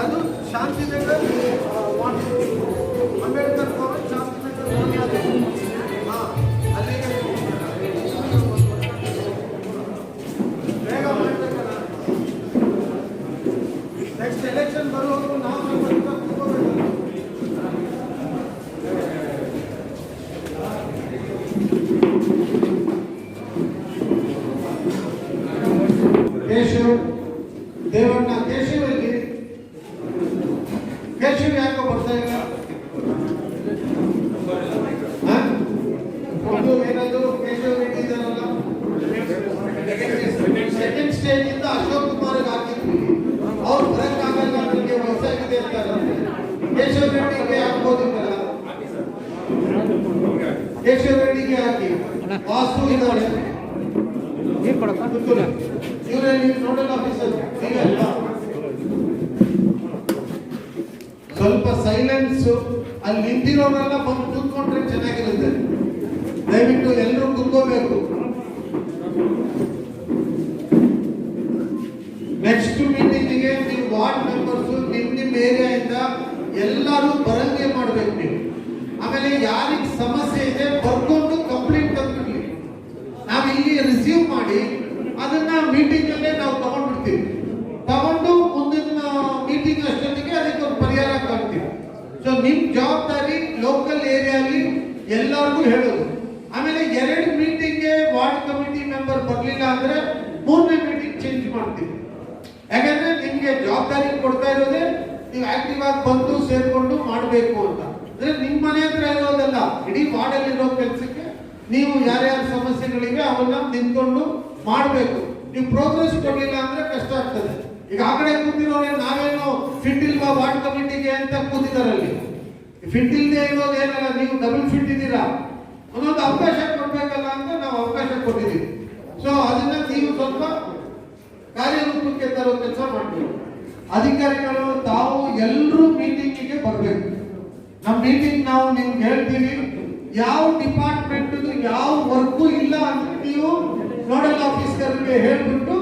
ಅದು ಶಾಂತಿನಗರ್ ಅಂಬೇಡ್ಕರ್ ಭವನ್ ಶಾಂತಿನಗರ್ ಅಲ್ಲಿಗೆ ಬೇಗ ಮಾಡಬೇಕಲ್ಲ. ನೆಕ್ಸ್ಟ್ ಎಲೆಕ್ಷನ್ ಬರುವಾಗ ನಾವು ಕೂತ್ಕೋಬೇಕಲ್ಲ. ಕೇಶವ್ ದೇವಣ್ಣ ಕೇಶವಲ್ಲಿ ಕೇಶವ್ ಯಾಕೋ ಬರ್ತಾ ಇಲ್ಲ? ಏನಾದ್ರು ಕೇಶವ್ ರೆಡ್ಡಿ ಇದಾರಲ್ಲ, ಸೆಕೆಂಡ್ ಸ್ಟೇಜ್ ಇಂದ ಅಶೋಕ್ ಕುಮಾರ್ ಹಾಕಿದ್ವಿ. ಅವ್ರು ಬರಕ್ಕಾಗಲ್ಲ, ನನಗೆ ವಯಸ್ಸಾಗಿದೆ ಅಂತಾರೆ. ಕೇಶವ್ ರೆಡ್ಡಿಗೆ ಹಾಕ್ಬೋದಿತ್ತಲ್ಲ, ಕೇಶವ್ ರೆಡ್ಡಿಗೆ ಹಾಕಿ. ವಾಸು ಇದ್ದಾರೆ, ಇವರೇ ನೋಡಲ್ ಆಫೀಸರ್. ಸ್ವಲ್ಪ ಸೈಲೆನ್ಸ್. ಅಲ್ಲಿ ನಿಂತಿರೋರೆಲ್ಲ ಬಂದು ಕೂತ್ಕೊಂಡ್ರೆ ಚೆನ್ನಾಗಿರುತ್ತೆ. ದಯವಿಟ್ಟು ಎಲ್ಲರೂ ಕೂತ್ಕೋಬೇಕು. ನೆಕ್ಸ್ಟ್ ಮೀಟಿಂಗಿಗೆ ನೀವು ವಾರ್ಡ್ ಮೆಂಬರ್ಸ್ ನಿಮ್ಮ ಏರಿಯಾದಿಂದ ಎಲ್ಲರೂ ಬರಂಗೆ ಮಾಡ್ಬೇಕು ನೀವು. ಆಮೇಲೆ ಯಾರಿಗೆ ಸಮಸ್ಯೆ ಇದೆ ಬರ್ಕೊಂಡು ಕಂಪ್ಲೇಂಟ್ ತಂದ್ಬಿಡ್ಲಿ. ನಾವು ಇಲ್ಲಿ ರಿಸೀವ್ ಮಾಡಿ ಅದನ್ನ ಮೀಟಿಂಗ್ ಅಲ್ಲೇ ನಾವು ತಗೊಂಡ್ಬಿಡ್ತೀವಿ. ತಗೊಂಡು ಮುಂದಿನ ಮೀಟಿಂಗ್ ಅಷ್ಟೊತ್ತಿಗೆ ಅದಕ್ಕೆ ಒಂದು ಪರಿಹಾರ ಕಾಣ್ತೀವಿ. ಸೊ ನಿಮ್ ಜವಾಬ್ದಾರಿ ಲೋಕಲ್ ಏರಿಯಾಲಿ ಎಲ್ಲರಿಗೂ ಹೇಳೋದು. ಆಮೇಲೆ 2 ಮೀಟಿಂಗ್ಗೆ ವಾರ್ಡ್ ಕಮಿಟಿ ಮೆಂಬರ್ ಬರ್ಲಿಲ್ಲ ಅಂದ್ರೆ 3ನೇ ಮೀಟಿಂಗ್ ಚೇಂಜ್ ಮಾಡ್ತೀವಿ. ಯಾಕಂದ್ರೆ ನಿಮ್ಗೆ ಜವಾಬ್ದಾರಿ ಕೊಡ್ತಾ ಇರೋದೇ ನೀವು ಆಕ್ಟಿವ್ ಆಗಿ ಬಂದು ಸೇರ್ಕೊಂಡು ಮಾಡಬೇಕು ಅಂತ. ಅಂದ್ರೆ ನಿಮ್ ಮನೆ ಹತ್ರ ಇರೋದಲ್ಲ, ಇಡೀ ವಾರ್ಡ್ ಅಲ್ಲಿ ಇರೋ ಕೆಲಸಕ್ಕೆ ನೀವು ಯಾರ್ಯಾರ ಸಮಸ್ಯೆಗಳಿವೆ ಅವನ್ನ ನಿಂತ್ಕೊಂಡು ಮಾಡಬೇಕು. ನೀವು ಪ್ರೋಗ್ರೆಸ್ ಕೊಡಲಿಲ್ಲ ಅಂದ್ರೆ ಕಷ್ಟ ಆಗ್ತದೆ. ಈಗ ಆ ಕಡೆ ಕೂತಿರೋರೆ ನಾವೇನೋ ಫಿಟ್ ಇಲ್ವಾ ವಾರ್ಡ್ ಕಮಿಟಿಗೆ ಅಂತ ಕೂತಿದಾರಲ್ಲಿ. ಫಿಟ್ ಇಲ್ಲದೆ ಇರೋದು ಏನಲ್ಲ, ನೀವು ಡಬಲ್ ಫಿಟ್ ಇದ್ದೀರಾ. ಒಂದೊಂದು ಅವಕಾಶ ಕೊಡ್ಬೇಕಲ್ಲ ಅಂತ ನಾವು ಅವಕಾಶ ಕೊಟ್ಟಿದ್ದೀವಿ. ಸೊ ಅದನ್ನ ನೀವು ಸ್ವಲ್ಪ ಕಾರ್ಯರೂಪಕ್ಕೆ ತರೋ ಕೆಲಸ ಮಾಡ್ತೀವಿ. ಅಧಿಕಾರಿಗಳು ತಾವು ಎಲ್ಲರೂ ಮೀಟಿಂಗಿಗೆ ಬರಬೇಕು. ನಮ್ಮ ಮೀಟಿಂಗ್ ನಾವು ನಿಮ್ಗೆ ಹೇಳ್ತೀವಿ. ಯಾವ ಡಿಪಾರ್ಟ್ಮೆಂಟ್ ಯಾವ ವರ್ಕು ಇಲ್ಲ ಅಂದ್ರೆ ನೀವು ನೋಡಲ್ ಆಫೀಸರ್ಗೆ ಹೇಳ್ಬಿಟ್ಟು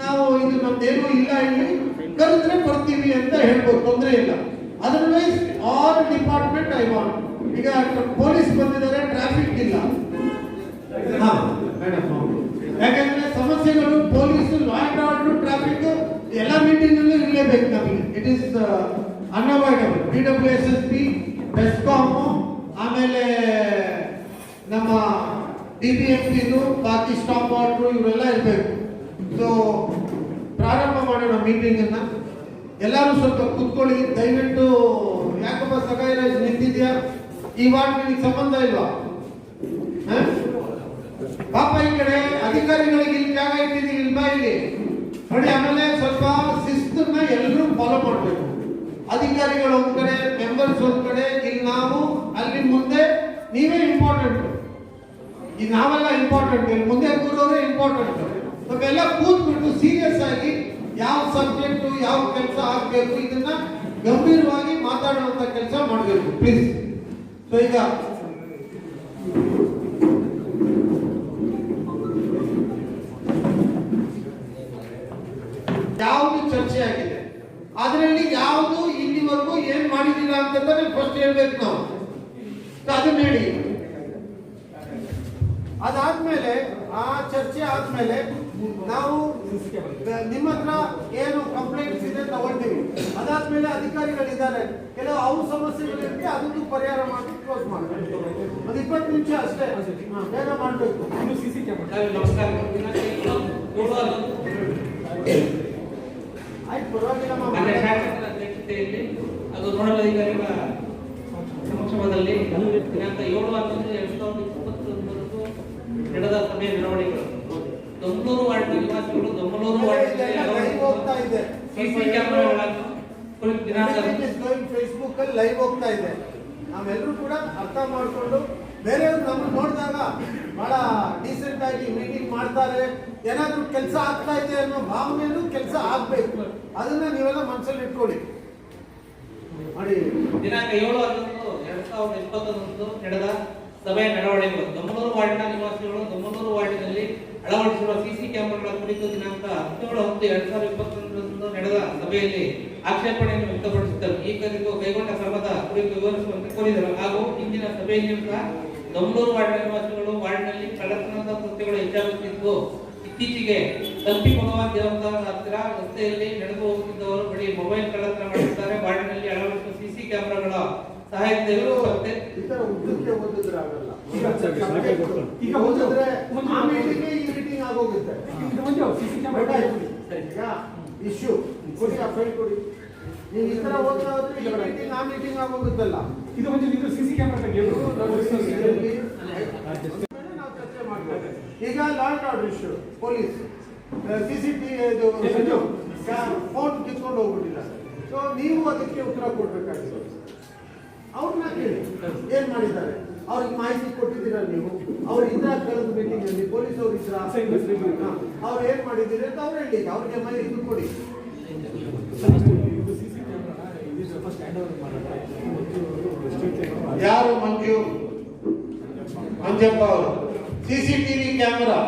ನಾವು ಇದು ನಮ್ದೇನು ಇಲ್ಲ ಇಲ್ಲಿ ಕರೆದ್ರೆ ಬರ್ತೀವಿ ಅಂತ ಹೇಳ್ಬೋದು, ತೊಂದರೆ ಇಲ್ಲ. Otherwise all department I want. ಈಗ ಪೊಲೀಸ್ ಬಂದಿದ್ದಾರೆ, ಟ್ರಾಫಿಕ್ ಇಲ್ಲ. ಯಾಕಂದ್ರೆ ಸಮಸ್ಯೆಗಳು police, law and order, traffic ಎಲ್ಲ ಮೀಟಿಂಗ್ ಅಲ್ಲೂ ಇರಲೇಬೇಕು ನಮಗೆ. It is unavoidable. PWSSP, BESCOM, ಆಮೇಲೆ ನಮ್ಮ DBMP, ಬಾಕಿ ಸ್ಟಾಪ್ ವಾಟರ್ ಇವರೆಲ್ಲ ಇರಬೇಕು. ಸೊ ಪ್ರಾರಂಭ ಮಾಡೋಣ ಮೀಟಿಂಗ್ ಅನ್ನ. ಎಲ್ಲರೂ ಸ್ವಲ್ಪ ಕೂತ್ಕೊಳ್ಳಿ ದಯವಿಟ್ಟು. ಯಾಕಪ್ಪ ಸಗಾಯಿರಾಜ್ ನಿಂತಿದ್ಯಾ? ಈ ವಾರ್ಡ್ ನಿನಗೆ ಸಂಬಂಧ ಇಲ್ವಾ? ಪಾಪ ಈ ಕಡೆ ಅಧಿಕಾರಿಗಳಿಗೆ ಇಲ್ಲಿ ಜಾಗ ಇಟ್ಟಿದ್ದೀವಿ, ಇಲ್ವಾ ಇಲ್ಲಿ ನೋಡಿ. ಆಮೇಲೆ ಸ್ವಲ್ಪ ಶಿಸ್ತನ್ನ ಎಲ್ಲರೂ ಫಾಲೋ ಮಾಡಬೇಕು. ಅಧಿಕಾರಿಗಳು ಒಂದ್ ಕಡೆ, ಮೆಂಬರ್ಸ್ ಒಂದ್ ಕಡೆ, ಇಲ್ಲಿ ನಾವು ಅಲ್ಲಿ ಮುಂದೆ ನೀವೇ ಇಂಪಾರ್ಟೆಂಟ್. ಈಗ ನಾವೆಲ್ಲ ಇಂಪಾರ್ಟೆಂಟ್, ಇಲ್ಲಿ ಮುಂದೆ ಕೂರೋರೇ ಇಂಪಾರ್ಟೆಂಟ್. ನಾವೆಲ್ಲ ಕೂತ್ಬಿಟ್ಟು ಸೀರಿಯಸ್ ಆಗಿ ಯಾವ ಸಬ್ಜೆಕ್ಟ್ ಯಾವ ಕೆಲಸ ಆಗ್ಬೇಕು ಇದನ್ನ ಗಂಭೀರವಾಗಿ ಮಾತಾಡುವಂತ ಕೆಲಸ ಮಾಡಬೇಕು ಪ್ಲೀಸ್. ಸೊ ಈಗ ಯಾವುದು ಚರ್ಚೆ ಆಗಿದೆ ಅದರಲ್ಲಿ ಯಾವುದು ಇಲ್ಲಿವರೆಗೂ ಏನ್ ಮಾಡಿದೀರಾ ಅಂತಂದ್ರೆ ಫಸ್ಟ್ ಹೇಳ್ಬೇಕು ನಾವು. ಅದನ್ನ ಹೇಳಿ. ಅದಾದ್ಮೇಲೆ ಆ ಚರ್ಚೆ ಆದ್ಮೇಲೆ ನಾವು ನಿಮ್ಮ ಹತ್ರ ಏನು ಕಂಪ್ಲೇಂಟ್ಸ್ ಇದೆ ತಗೊಳ್ತೀವಿ. ಅದಾದ್ಮೇಲೆ ಅಧಿಕಾರಿಗಳಿದ್ದಾರೆ, ಕೆಲವು ಅವ್ರ ಸಮಸ್ಯೆಗಳಿರುತ್ತೆ, ಅದನ್ನು ಪರಿಹಾರ ಮಾಡಿ ಕ್ಲೋಸ್ ಮಾಡಬೇಕು. ಒಂದು 20 ನಿಮಿಷ ಅಷ್ಟೇ, ಬೇಗ ಮಾಡಬೇಕು. ಆಯ್ತು, ಪರವಾಗಿಲ್ಲ. ಅದು ನೋಡಲ್ ಅಧಿಕಾರಿಗಳ ಸಮಕ್ಷಮದಲ್ಲಿ ದಿನಾಂಕ 7/11/2021 ನಡೆದ ಸಭೆಯ ಮೆರವಣಿಗೆಗಳು ದೊಮ್ಮಲೂರು ವಾರ್ಡ್ ನಿವಾಸಿಗಳು ದೊಮ್ಮಲೂರು ವಾರ್ಡ್ ಹೋಗ್ತಾ ಇದೆ. ಸಿಸಿ ಕ್ಯಾಮೆರಾಗಳನ್ನು ಫೇಸ್ಬುಕ್ ಅಲ್ಲಿ ಲೈವ್ ಹೋಗ್ತಾ ಇದೆ. ನಾವೆಲ್ಲರೂ ಕೂಡ ಅರ್ಥ ಮಾಡಿಕೊಂಡು ಬೇರೆಯವ್ರು ನಮ್ಮನ್ನು ನೋಡಿದಾಗ ಬಹಳ ಡೀಸೆಂಟ್ ಆಗಿ ಮೀಟಿಂಗ್ ಮಾಡ್ತಾರೆ, ಏನಾದ್ರೂ ಕೆಲಸ ಆಗ್ತಾ ಇದೆ ಅನ್ನೋ ಭಾವನೆಯೂ ಕೆಲಸ ಆಗ್ಬೇಕು. ಅದನ್ನ ನೀವೆಲ್ಲ ಮನಸ್ಸಲ್ಲಿ ಇಟ್ಕೊಳ್ಳಿ ಮಾಡಿ. ದಿನಾಂಕ 7/11/2021 ನಡೆದ ಸಭೆಯ ನಡವಳಿಕೆಗಳು ದೊಮ್ಮಲೂರು ವಾರ್ಡ್ನ ನಿವಾಸಿಗಳು ದೊಮ್ಮಲೂರು ವಾರ್ಡಿನಲ್ಲಿ ಅಳವಡಿಸಿರುವ ಸಿಸಿ ಕ್ಯಾಮೆರಾಗಳ ಕುರಿತು ದಿನಾಂಕ 17/10/2021 ನಡೆದ ಸಭೆಯಲ್ಲಿ ಆಕ್ಷೇಪಣೆಯನ್ನು ವ್ಯಕ್ತಪಡಿಸಿದ್ದರು. ಈ ಕುರಿತು ಕೈಗೊಂಡ ಕ್ರಮದ ಕುರಿತು ವಿವರಿಸುವಂತೆ ಕೋರಿದರು. ಹಾಗೂ ಇಂದಿನ ಸಭೆಯಲ್ಲಿ ದೊಮ್ಲೂರು ವಾರ್ಡ್ ನಿವಾಸಿಗಳು ವಾರ್ಡ್ನಲ್ಲಿ ಕಳ್ಳತನದ ಕೃತ್ಯಗಳು ಹೆಚ್ಚಾಗುತ್ತಿದ್ದು, ಇತ್ತೀಚೆಗೆ ತಪ್ಪಿ ಭಗವಾನ್ ದೇವಸ್ಥಾನದ ಹತ್ತಿರ ರಸ್ತೆಯಲ್ಲಿ ನಡೆದು ಹೋಗುತ್ತಿದ್ದವರು ಬಳಿ ಮೊಬೈಲ್ ಕಳ್ಳತನ ಮಾಡಿದ್ದಾರೆ. ವಾರ್ಡ್ನಲ್ಲಿ ಅಳವಡಿಸುವ ಸಿಸಿ ಕ್ಯಾಮೆರಾಗಳ ಸಹಾಯದಿಂದ ಈ ತರ ಉದ್ದಕ್ಕೆ ಓದಿದ್ರೆ ಆಗಲ್ಲ. ಈಗ ಓದಿದ್ರೆ ಆ ಮೀಟಿಂಗ್ ಈ ಮೀಟಿಂಗ್ ಆಗೋಗುತ್ತೆ. ಈಗ ಇಶ್ಯೂ ಕೊಡಿ, ಆ ಫೈಲ್ ಕೊಡಿ. ನೀವು ಈ ತರ ಓದ್ತಾ ಹೋದ್ರೆ ಈ ಮೀಟಿಂಗ್ ಆ ಮೀಟಿಂಗ್ ಆಗೋಗುತ್ತಲ್ಲ. ಇದು ಒಂದು ಇದು ಸಿಸಿ ಕ್ಯಾಮೆರಾ ನಾವು ಚರ್ಚೆ ಮಾಡ್ಬೋದು. ಈಗ law and order issue, police CCTV phone ಕಿತ್ಕೊಂಡು ಹೋಗ್ಬಿಟ್ಟಿಲ್ಲ. ಸೊ ನೀವು ಅದಕ್ಕೆ ಉತ್ತರ ಕೊಡ್ಬೇಕಾಗಿದೆ. ಅವ್ರನ್ನ ಕೇಳಿ ಏನ್ ಮಾಡಿದ್ದಾರೆ, ಅವ್ರಿಗೆ ಮಾಹಿತಿ ಕೊಟ್ಟಿದ್ದೀರಾ ನೀವು? ಅವ್ರು ಇದ್ರ ಕಳೆದ ಮೀಟಿಂಗ್ ಅಲ್ಲಿ ಪೊಲೀಸ್ ಅವ್ರು ಇದ್ರ ಅವ್ರು ಏನ್ ಮಾಡಿದ್ದೀರಿ ಅಂತ ಅವ್ರು ಹೇಳಿ, ಅವ್ರಿಗೆ ಮಾಹಿತಿ ಕೊಡಿ. ಯಾರು ಮಂಜಪ್ಪ ಅವರು CCTV ಕ್ಯಾಮೆರಾ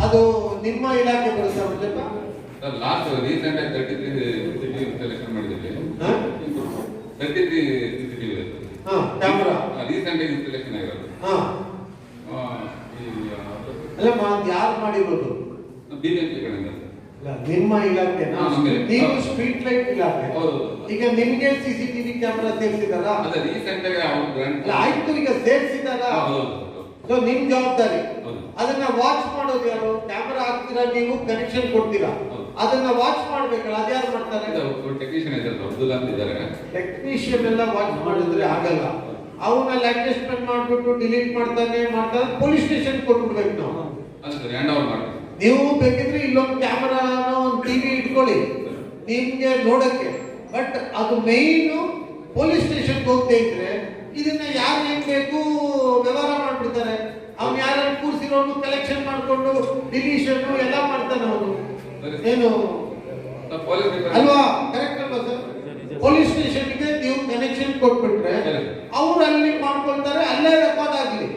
ಅದು ನಿಮ್ಮ ಇಲಾಖೆ ಬರುತ್ತಾ ಮಂಜಪ್ಪ? ಲಾಸ್ಟ್ ರೀಸೆಂಟ್ ಆಗಿ 33 CCTV ಇನ್ಸ್ಟಾಲೇಷನ್ ಮಾಡಿದ್ದೀವಿ. 33 CCTV ಕ್ಯಾಮೆರಾ ರೀಸೆಂಟ್ ಆಗಿ ಇನ್ಸ್ಟಾಲೇಷನ್ ಆಗಿರೋದು. ಅಲ್ಲ, ಯಾರು ಮಾಡಿರೋದು? BBMP ಕಡೆಯಿಂದ. ನಿಮ್ಮ ಇಲಾಖೆ ನೀವು ಸ್ಟ್ರೀಟ್ ಲೈಟ್ ಇಲಾಖೆ. ಹೌದು. ಈಗ ನಿಮ್ಗೆ CCTV ಕ್ಯಾಮೆರಾ ಸೇರಿಸಿದಾರ? ಅದೇ ರೀಸೆಂಟ್ ಆಗಿ ಅವ್ರು ಗ್ರಾಂಟ್ ಆಯ್ತು, ಈಗ ಸೇರಿಸಿದಾರ. ಸೊ ನಿಮ್ ಜವಾಬ್ದಾರಿ ಅದನ್ನ ವಾಚ್ ಮಾಡೋದು ಯಾರು? ಕ್ಯಾಮೆರಾ ಹಾಕ್ತೀರಾ ನೀವು, ಕನೆಕ್ಷನ್ ಕೊಡ್ತೀರಾ, ಅದನ್ನ ವಾಚ್ ಮಾಡ್ಬೇಕಲ್ಲ, ಅದ್ಯಾರು ಮಾಡ್ತಾರೆ? ಟೆಕ್ನಿಷಿಯನ್ ಇದ್ದಾರೆ, ಅಬ್ದುಲ್ಲಾ ಅಂತ ಇದ್ದಾರೆ. ಟೆಕ್ನಿಷಿಯನ್ ಎಲ್ಲ ವಾಚ್ ಮಾಡಿದ್ರೆ ಆಗಲ್ಲ. ಅವನ್ನೆಲ್ಲ ಅಡ್ಜಸ್ಟ್ಮೆಂಟ್ ಮಾಡ್ಬಿಟ್ಟು ಡಿಲೀಟ್ ಮಾಡ್ತಾನೆ ಪೊಲೀಸ್ ಸ್ಟೇಷನ್ ಕೊಟ್ಬಿಡ್ಬೇಕು ನಾವು. ಹ್ಯಾಂಡ್ ಓವರ್ ಮಾಡ್ತೀವಿ. ನೀವು ಬೇಕಿದ್ರೆ ಇಲ್ಲೊಂದು ಕ್ಯಾಮರಾನ ಒಂದು ಟಿವಿ ಇಟ್ಕೊಳ್ಳಿ ನಿಮ್ಗೆ ನೋಡಕ್ಕೆ. ಬಟ್ ಅದು ಮೇಯ್ನು ಪೊಲೀಸ್ ಸ್ಟೇಷನ್ಗೆ ಹೋಗದೆ ಇದ್ರೆ ಇದನ್ನ ಯಾರು ಏನ್ ಬೇಕು ವ್ಯವಹಾರ ಮಾಡ್ಬಿಡ್ತಾರೆ. ಅವ್ನು ಯಾರು ಕೂರ್ಸಿರೋನು ಕಲೆಕ್ಷನ್ ಮಾಡ್ಕೊಂಡು ಡಿಲೀಷನ್ ಎಲ್ಲ ಮಾಡ್ತಾನೆ ಅವನು. ಏನು ಅಲ್ವಾ? ಕರೆಕ್ಟ್ ಅಲ್ವಾ ಸರ್? ಪೊಲೀಸ್ ಸ್ಟೇಷನ್ಗೆ ನೀವು ಕನೆಕ್ಷನ್ ಕೊಟ್ಬಿಟ್ರೆ ಅವ್ರು ಅಲ್ಲಿ ಮಾಡ್ಕೊಳ್ತಾರೆ, ಅಲ್ಲೇ ರೆಕಾರ್ಡ್ ಆಗ್ಲಿ.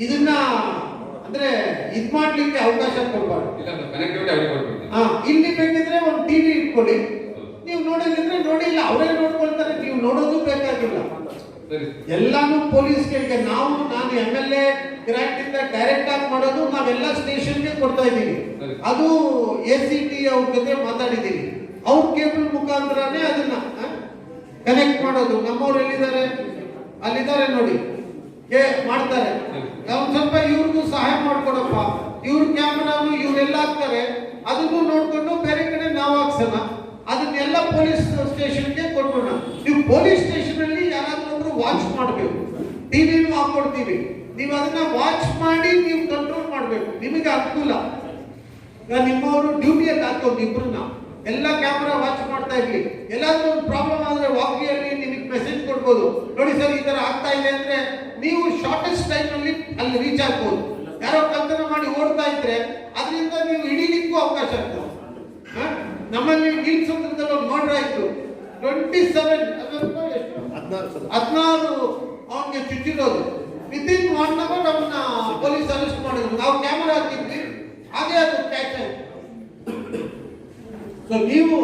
ಇದನ್ನ ಅಂದ್ರೆ ಇದ್ ಮಾಡ್ಲಿಕ್ಕೆ ಅವಕಾಶ ಕೊಡ್ಬಾರ್ದು. ಇಲ್ಲಿ ಬೇಕಿದ್ರೆ ಒಂದು ಟಿವಿ ಇಟ್ಕೊಳ್ಳಿ, ನೀವು ನೋಡಿದ್ರೆ ನೋಡಿ, ಇಲ್ಲ ಅವರೇ ನೋಡ್ಕೊಳ್ತಾರೆ, ನೀವು ನೋಡೋದು ಬೇಕಾಗಿಲ್ಲ. ಎಲ್ಲಾನು ಪೊಲೀಸ್ಗೆ. ನಾನು MLA ಗ್ರಾಂಟ್ ಇಂದ ಡೈರೆಕ್ಟ್ ಆಗಿ ಮಾಡೋದು ನಾವೆಲ್ಲ ಸ್ಟೇಷನ್ಗೆ ಕೊಡ್ತಾ ಇದ್ದೀವಿ. ಅದು ACT ಅವ್ರ ಜೊತೆ ಮಾತಾಡಿದ್ದೀವಿ. ಅವ್ರ ಕೇಬಲ್ ಮುಖಾಂತರನೇ ಅದನ್ನ ಕನೆಕ್ಟ್ ಮಾಡೋದು. ನಮ್ಮವ್ರು ಎಲ್ಲಿದ್ದಾರೆ? ಅಲ್ಲಿದ್ದಾರೆ ನೋಡಿ, ಮಾಡ್ತಾರೆ. ಒಂದ್ ಸ್ವಲ್ಪ ಇವ್ರಿಗೂ ಸಹಾಯ ಮಾಡ್ಕೊಡಪ್ಪ. ಇವ್ರ ಕ್ಯಾಮರಾನು ಇವರೆಲ್ಲ ಹಾಕ್ತಾರೆ, ಅದನ್ನು ನೋಡ್ಕೊಂಡು ಬೇರೆ ಕಡೆ ನಾವು ಹಾಕ್ಸೋಣ. ಅದನ್ನೆಲ್ಲ ಪೊಲೀಸ್ ಸ್ಟೇಷನ್ಗೆ ಕೊಟ್ಬಿಡೋಣ. ನೀವು ಪೊಲೀಸ್ ಸ್ಟೇಷನ್ ಅಲ್ಲಿ ಯಾರಾದ್ರೂ ಒಬ್ರು ವಾಚ್ ಮಾಡಬೇಕು. ಟಿವಿನೂ ಹಾಕೊಡ್ತೀವಿ, ನೀವು ಅದನ್ನ ವಾಚ್ ಮಾಡಿ ನೀವು ಕಂಟ್ರೋಲ್ ಮಾಡಬೇಕು. ನಿಮಗೆ ಅನುಕೂಲ. ನಿಮ್ಮವರು ಡ್ಯೂಟಿಯಲ್ಲಿ ಹಾಕೋದು ಇಬ್ರನ್ನ ಎಲ್ಲ ಕ್ಯಾಮರಾ ವಾಚ್ ಮಾಡ್ತಾ ಇರ್ಲಿ. ಎಲ್ಲಾದ್ರೂ ಒಂದು ಪ್ರಾಬ್ಲಮ್ ಆದ್ರೆ ವಾಕಿಯಲ್ಲಿ ನಿಮಗೆ ಮೆಸೇಜ್ ಕೊಡ್ಬೋದು, ನೋಡಿ ಸರ್ ಈ ತರ ಆಗ್ತಾ ಇದೆ ಅಂದ್ರೆ ನೀವು ಶಾರ್ಟೆಸ್ಟ್ ಟೈಮ್ ಅಲ್ಲಿ ಅಲ್ಲಿ ರೀಚ್ ಆಗ್ಬೋದು. ಯಾರೋ ಕಲ್ಪನೆ ಮಾಡಿ ಓಡ್ತಾ ಇದ್ರೆ ಅದರಿಂದ ನೀವು ಹಿಡಿಲಿಕ್ಕೂ ಅವಕಾಶ ಆಗ್ತದೆ. ನಮ್ಮಲ್ಲಿ ನೀಲ್ ಸಮುದ್ರದಲ್ಲಿ ಒಂದು ಮರ್ಡರ್ ಆಯ್ತು. 27 16 ಅವನಿಗೆ ಚುಚ್ಚಿರೋದು. ವಿತಿನ್ 1 hour ಅವನ್ನ ಪೊಲೀಸ್ ಅರೆಸ್ಟ್ ಮಾಡಿದ್ರು. ನಾವು ಕ್ಯಾಮರಾ ಹಾಕಿದ್ವಿ, ಹಾಗೆ ಅದು ಕ್ಯಾಚ್ ಆಯ್ತು. ಸೊ ನೀವು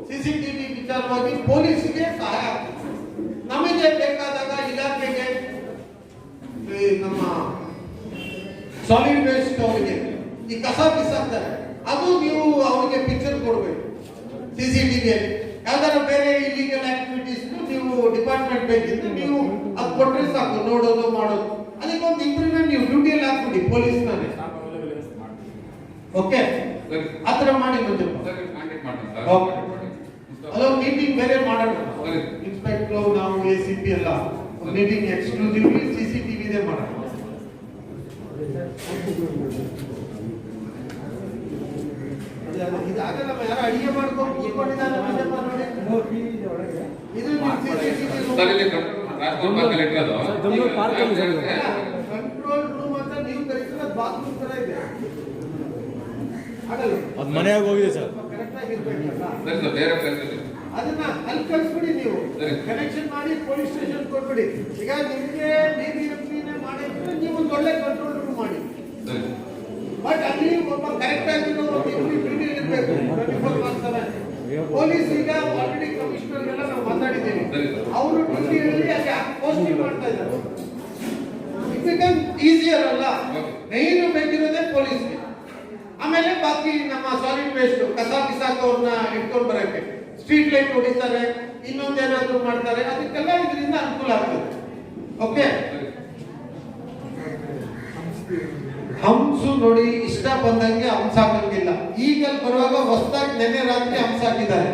CCTV ವಿಚಾರವಾಗಿ ಪೊಲೀಸ್ಗೆ ಸಹಾಯ ಆಗ್ತದೆ. ನಮಗೆ ಬೇಕಾದಾಗ ಇಲಾಖೆಗೆ ನಮ್ಮ ಸಾಲಿಡ್ ವೇಸ್ಟ್ ಅವರಿಗೆ ಈ ಕಸ ಬಿಸಾಕ್ತಾರೆ, ಅದು ನೀವು ಅವರಿಗೆ ಪಿಕ್ಚರ್ ಕೊಡಬೇಕು. CCTV ಅಲ್ಲಿ ಯಾವ್ದಾರ ಬೇರೆ ಇಲ್ಲಿಗಲ್ ಆಕ್ಟಿವಿಟೀಸ್ ನೀವು ಡಿಪಾರ್ಟ್ಮೆಂಟ್ ಬೇಕಿದ್ರೆ ನೀವು ಅದು ಕೊಟ್ಟರೆ ಸಾಕು, ನೋಡೋದು ಮಾಡೋದು. ಅದಕ್ಕೊಂದು ಇಂಪ್ರೂವ್ಮೆಂಟ್ ನೀವು ಡ್ಯೂಟಿಯಲ್ಲಿ ಹಾಕ್ಬಿಡಿ ಪೊಲೀಸ್ನಾಗೆ. ಓಕೆ, ಆತರ ಮಾಡಿ ಮಂಜಪ್ಪ. ಅಲ್ಲ ಮೀಟಿಂಗ್ ಬೇರೆ ಮಾಡೋಣ. ಇನ್ಸ್ಪೆಕ್ಟರ್ ನಾವು ACP ಎಲ್ಲ ಮೀಟಿಂಗ್ ಎಕ್ಸ್ಕ್ಲೂಸಿವ್ಲಿ CCTV ಇದೆ ಮಾಡೋಣ. ಇದಾಗಲ್ಲ, ಯಾರು ಅಡಿಗೆ ಮಾಡ್ಕೊಂಡು ಕೂತ್ಕೊಂಡಿದ್ದಾರೆ ಮಂಜಪ್ಪ ನೋಡಿ. ಇದು ಕಂಟ್ರೋಲ್ ರೂಮ್ ಅಂತ ನೀವು ಕರೀತೀರ, ಬಾತ್ರೂಮ್ ತರ ಇದೆ. ಅದು ಮನೆಯಾಗ ಹೋಗಿದೆ ಸರ್. ಕರೆಕ್ಟ್ ಆಗಿರ್ಬೇಕಲ್ಲ, ಅದನ್ನ ಅಲ್ಲಿ ಕಳಿಸ್ಬಿಡಿ. ನೀವು ಕನೆಕ್ಷನ್ ಮಾಡಿ ಪೊಲೀಸ್ ಸ್ಟೇಷನ್ ಕೊಟ್ಬಿಡಿ. ಈಗ ನಿಮ್ಗೆ BBMPನೇ ಮಾಡಿದ್ರೆ ನೀವು ಒಂದು ಒಳ್ಳೆ ಕಂಟ್ರೋಲ್ ರೂಮ್ ಮಾಡಿ. ಬಟ್ ಅಲ್ಲಿ ಒಬ್ಬ ಕರೆಕ್ಟ್ ಆಗಿ ಇರಬೇಕು. 24/7 ಪೊಲೀಸ್ ಈಗ ಆಲ್ರೆಡಿ ಕಮಿಷನರ್ ಎಲ್ಲ ನಾವು ಮಾತಾಡಿದ್ದೇವೆ. ಸರಿ ಸರ್. ಅವರು ಡ್ಯೂಟಿಯಲ್ಲಿ ಅಲ್ಲಿ ಪೋಸ್ಟಿಂಗ್ ಮಾಡ್ತಾ ಇದ್ದಾರೆ. ಇಟ್ ಬಿಕಮ್ ಈಸಿಯರ್ ಅಲ್ಲ. ಮೇನ್ ಬೇಕಿರೋದೇ ಪೊಲೀಸ್ಗೆ. ಆಮೇಲೆ ಬಾಕಿ ನಮ್ಮ ಸಾಲಿಡ್ ವೇಸ್ಟ್ ಕಸ ಬಿಸಾಕೋರ್ನ ಇಟ್ಕೊಂಡು ಬರಕ್ಕೆ ಸ್ಟ್ರೀಟ್ ಲೈಟ್ ಹೊಡಿತಾರೆ, ಇನ್ನೊಂದೇನಾದ್ರೂ ಮಾಡ್ತಾರೆ, ಅದಕ್ಕೆಲ್ಲ ಇದರಿಂದ ಅನುಕೂಲ ಆಗ್ತದೆ. ಓಕೆ, ಹಂಸು ನೋಡಿ ಇಷ್ಟ ಬಂದಂಗೆ ಹಂಸ ಹಾಕಂಗಿಲ್ಲ. ಈಗ ಬರುವಾಗ ಹೊಸದಾಗಿ ನೆನ್ನೆ ರಾತ್ರಿ ಹಂಸ ಹಾಕಿದ್ದಾರೆ.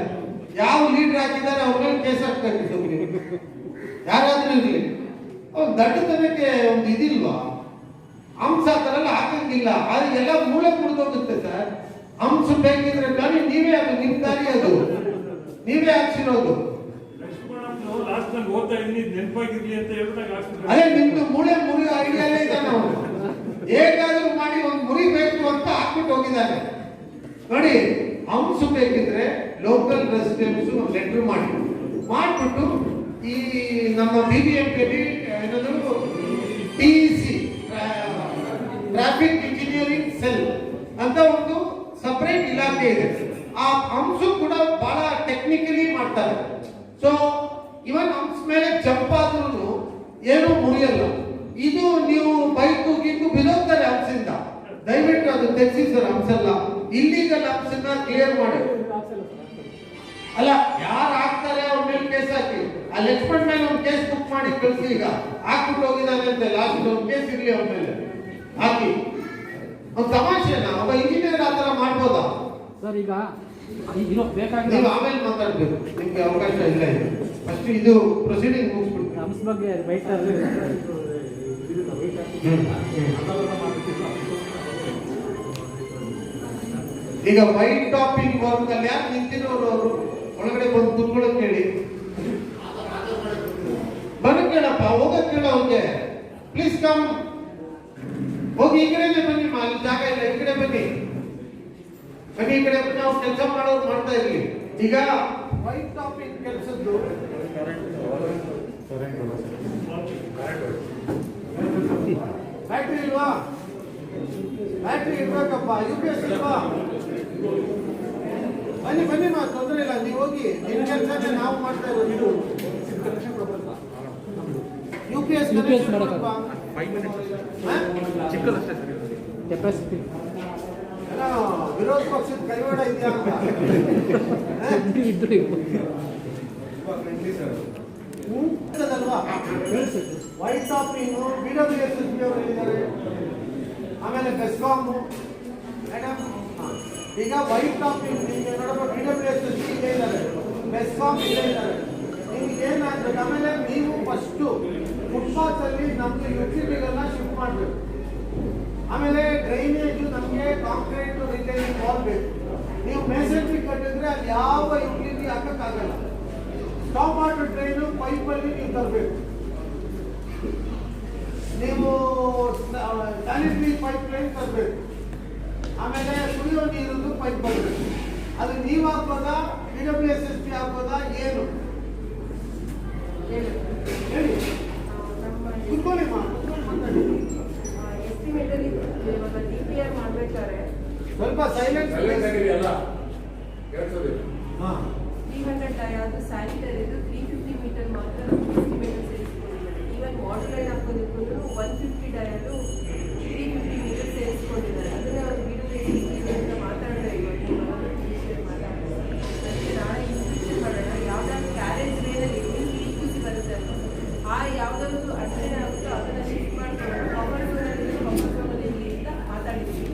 ಯಾವ ಲೀಡರ್ ಹಾಕಿದ್ದಾರೆ ಅವ್ರ ಮೇಲೆ ಕೇಸ್ ಹಾಕ್ಬೇಕಿತ್ತು. ಯಾರಾದ್ರೂ ಇರ್ಲಿ, ಅವ್ರು ದಡ್ಡತನಕ್ಕೆ ಒಂದು ಇದಿಲ್ವಾ? ಹಂಸ ಹಾಕಲ್ಲ, ಹಾಕಂಗಿಲ್ಲ. ಅದೆಲ್ಲ ಮೂಳೆ ಮುರಿದೋಗುತ್ತೆ ಸರ್. ಹಂಸ ಬೇಕಿದ್ರೆ ಗಾಡಿ ನೀವೇ, ಅದು ನಿಮ್ ದಾರಿ, ಅದು ನೀವೇ ಹಾಕ್ಸಿರೋದು. ಲಾಸ್ಟ್ ನಾನು ಓದ್ತಾ ಇದ್ದೀನಿ, ನೆನಪಾಗಿರ್ಲಿ ಅಂತ ಹೇಳ್ದಾಗ ಅದೇ ನಿಮ್ದು ಮೂಳೆ ಮುರಿ ಐಡಿಯಾಲೇ ಇದೆ. ನಾವು ಹೇಗಾದ್ರೂ ಮಾಡಿ ಒಂದು ಮುರಿ ಬೇಕು ಅಂತ ಹಾಕ್ಬಿಟ್ಟು ಹೋಗಿದ್ದಾರೆ ನೋಡಿ. ಹಂಸ ಬೇಕಿದ್ರೆ ಲೋಕಲ್ ರೆಸಿಡೆನ್ಸ್ ಒಂದು ಲೆಟರ್ ಮಾಡಿಬಿಟ್ಟು ಈ ನಮ್ಮ BBMP ಏನಾದ್ರು TEC ಟ್ರಾಫಿಕ್ ಇಂಜಿನಿಯರಿಂಗ್ ಸೆಲ್ ಅಂತ ಒಂದು ಸಪರೇಟ್ ಇಲಾಖೆ ಇದೆ. ಆ ಹಂಸ ಕೂಡ ಬಹಳ ಟೆಕ್ನಿಕಲಿ ಮಾಡ್ತಾರೆ. ಸೊ ಇವನ್ ಹಂಸ ಮೇಲೆ ಜಂಪ್ ಆದ್ರೂ ಏನು ಮುರಿಯಲ್ಲ. ಇದು ನೀವು ಬೈಕು ಗೀಕು ಬಿಡೋಗ್ತಾರೆ ಹಂಸಿಂದ. ದಯವಿಟ್ಟು ಅದು ತೆಗ್ಸಿ ಸರ್. ಹಂಸಲ್ಲ, ಇಲ್ಲಿಗಲ್ ಹಂಸನ್ನ ಕ್ಲಿಯರ್ ಮಾಡಿ. ಅಲ್ಲ, ಯಾರು ಹಾಕ್ತಾರೆ ಅವ್ರ ಮೇಲೆ ಕೇಸ್ ಹಾಕಿ. ಆ ಲಕ್ಷ್ಮಣ್ ಮೇಲೆ ಒಂದು ಕೇಸ್ ಬುಕ್ ಮಾಡಿ ಕಳಿಸಿ. ಈಗ ಹಾಕ್ಬಿಟ್ಟು ಹೋಗಿದ್ದಾನೆ ಅಂತ ಲಾಸ್ಟ್ ಒಂದು ಕೇಸ್ ಇರ್ಲಿ ಅವ್ರ ಮೇಲೆ ಹಾಕಿ. ಒಂದು ತಮಾಷೆನ ಒಬ್ಬ ಇಂಜಿನಿಯರ್ ಆತರ ಮಾಡ್ಬೋದಾ ಸರ್? ಈಗ ಇರೋ ಬೇಕಾಗಿರೋ ನೀವು ಆಮೇಲೆ ಮಾತಾಡ್ಬೇಕು, ನಿಮ್ಗೆ ಅವಕಾಶ ಇಲ್ಲ. ಇದು ಫಸ್ಟ್ ಇದು ಪ್ರೊಸೀಡಿಂಗ್ ಮುಗಿಸ್ಬಿಟ್ಟು ಹಂಸ ಬಗ್ಗೆ ರೈಟ್ ಈಗ ವೈಟ್ ಟಾಪಿಂಗ್ ವರ್ಕ್ ಅಲ್ಲಿ ಯಾರು ನಿಂತಿರೋರು? ಅವರು ಒಳಗಡೆ ಬಂದು ಕುತ್ಕೊಳ್ಳೋಕೆ ಹೇಳಿ. ಬರಕ್ ಕೇಳಪ್ಪ, ಹೋಗಕ್ ಕೇಳ ಅವ್ರಿಗೆ. ಪ್ಲೀಸ್ ಕಮ್, ಹೋಗಿ ಈ ಕಡೆನೆ ಬನ್ನಿ. ಅಲ್ಲಿ ಜಾಗ ಇಲ್ಲ, ಈ ಕಡೆ ಬನ್ನಿ. ಬನ್ನಿ, ಈ ಕಡೆ ಬನ್ನಿ. ಅವ್ರು ಕೆಲಸ ಮಾಡೋರು ಮಾಡ್ತಾ ಇರ್ಲಿ. ಈಗ ವೈಟ್ ಟಾಪಿಂಗ್ ಕೆಲಸದ್ದು ಬ್ಯಾಟ್ರಿ ಇಲ್ವಾ? ಬ್ಯಾಟ್ರಿ ಇರ್ಬೇಕಪ್ಪ. UPS ಇಲ್ವಾ? ಬನ್ನಿ ಬನ್ನಿ, ತೊಂದರೆ ಇಲ್ಲ. ನೀವು ಹೋಗಿ, ನಿಮ್ ಕೆಲಸನೇ ನಾವು ಮಾಡ್ತಾ ಇರೋದು. UPS ಮಾಡಕ್ಕೆ ಕೆಪಾಸಿಟಿ ವಿರೋಧ ಪಕ್ಷದ ಕೈವಾಡ ಇದೆಯಾ ಅಂತ ಇದ್ರು ವೈಟ್ ಟಾಪಿಂಗ್ BWSSB ಅವರು ಹೇಳಿದ್ದಾರೆ. ಆಮೇಲೆ ಬೆಸ್ಕಾಮ್ ಮೇಡಮ್. ಈಗ ವೈಟ್ ಟಾಪಿಂಗ್ ನಿಮಗೆ ನೋಡಪ್ಪ, BWSSB ಇಲ್ಲೇ ಇದ್ದಾರೆ, ಬೆಸ್ಕಾಮ್ ಇಲ್ಲೇ ಇದ್ದಾರೆ. ನಿಮ್ಗೆ ಏನಾಗ್ಬೇಕು? ಆಮೇಲೆ ನೀವು ಫಸ್ಟು ಫುಟ್ಪಾತ್ ಅಲ್ಲಿ ನಮ್ಗೆ ಯುಟಿಲಿಟಿಗಳನ್ನ ಶಿಫ್ಟ್ ಮಾಡಬೇಕು. ಆಮೇಲೆ ಡ್ರೈನೇಜ್ ನಮಗೆ ಕಾಂಕ್ರೀಟ್ ರಿಟೈನಿಂಗ್ ವಾಲ್ ಬೇಕು. ನೀವು ಮೇಸನ್ರಿ ಕಟ್ಟಿದ್ರೆ ಅಲ್ಲಿ ಯಾವ ಯುಟಿಲಿಟಿ ಹಾಕಕ್ಕಾಗಲ್ಲ. ಸ್ಟಾಪ್ ವಾಟರ್ ಡ್ರೈನು ಪೈಪಲ್ಲಿ ನೀವು ತರಬೇಕು. ನೀವು ಸ್ಯಾನಿಟರಿ ಪೈಪ್ ಲೈನ್ ತರಬೇಕು. ಆಮೇಲೆ ಕುಡಿಯೋ ನೀರದ್ದು ಪೈಪ್ ಬರಬೇಕು. ಅದು ನೀವು ಹಾಕೋದಾ BWSSB ಹಾಕೋದಾ ಏನು ಹೇಳಿ? ಕುತ್ಕೊಳ್ಳಿ ಮಾತಾಡಿ. ಸ್ವಲ್ಪ ಸೈಲೆನ್ಸ್. 300 ಅದು ಸ್ಯಾನಿಟರಿದು 350 ಮೀಟರ್ ಮಾತ್ರ ಎಸ್ಟಿಮೇಟರ್ ಸೇರಿಸ್ಕೊಂಡಿದ್ದಾರೆ. ಈವನ್ ವಾಟರ್ ಲೈನ್ ಹಾಕೋದಕ್ಕೂ 150 ಡಯಲು 350 ಮೀಟರ್ ಸೇರಿಸ್ಕೊಂಡಿದ್ದಾರೆ. ಅದನ್ನ ಒಂದು BWSSB ಅಂತ ಮಾತಾಡ್ತಾ ಇವತ್ತು ಮಾತಾಡ್ತಾರೆ. ಅದಕ್ಕೆ ನಾಳೆ ಇನ್ಸ್ಪೆಕ್ಷನ್ ಮಾಡೋಣ. ಯಾವ್ದಾದ್ರು ಕ್ಯಾರೇಜ್ ವೇನಲ್ಲಿ PQC ಬರುತ್ತೆ ಅಂತ ಆ ಯಾವ್ದಾದ್ರು ಅಡ್ಜಸ್ಟ್ ಆಗುತ್ತೋ ಅದನ್ನ ಶಿಫ್ಟ್ ಮಾಡ್ಕೊಳ್ಳೋಣ. ಕವರ್ ಝೋನಲ್ಲಿ ಅಂತ ಮಾತಾಡಿದ್ದೀವಿ.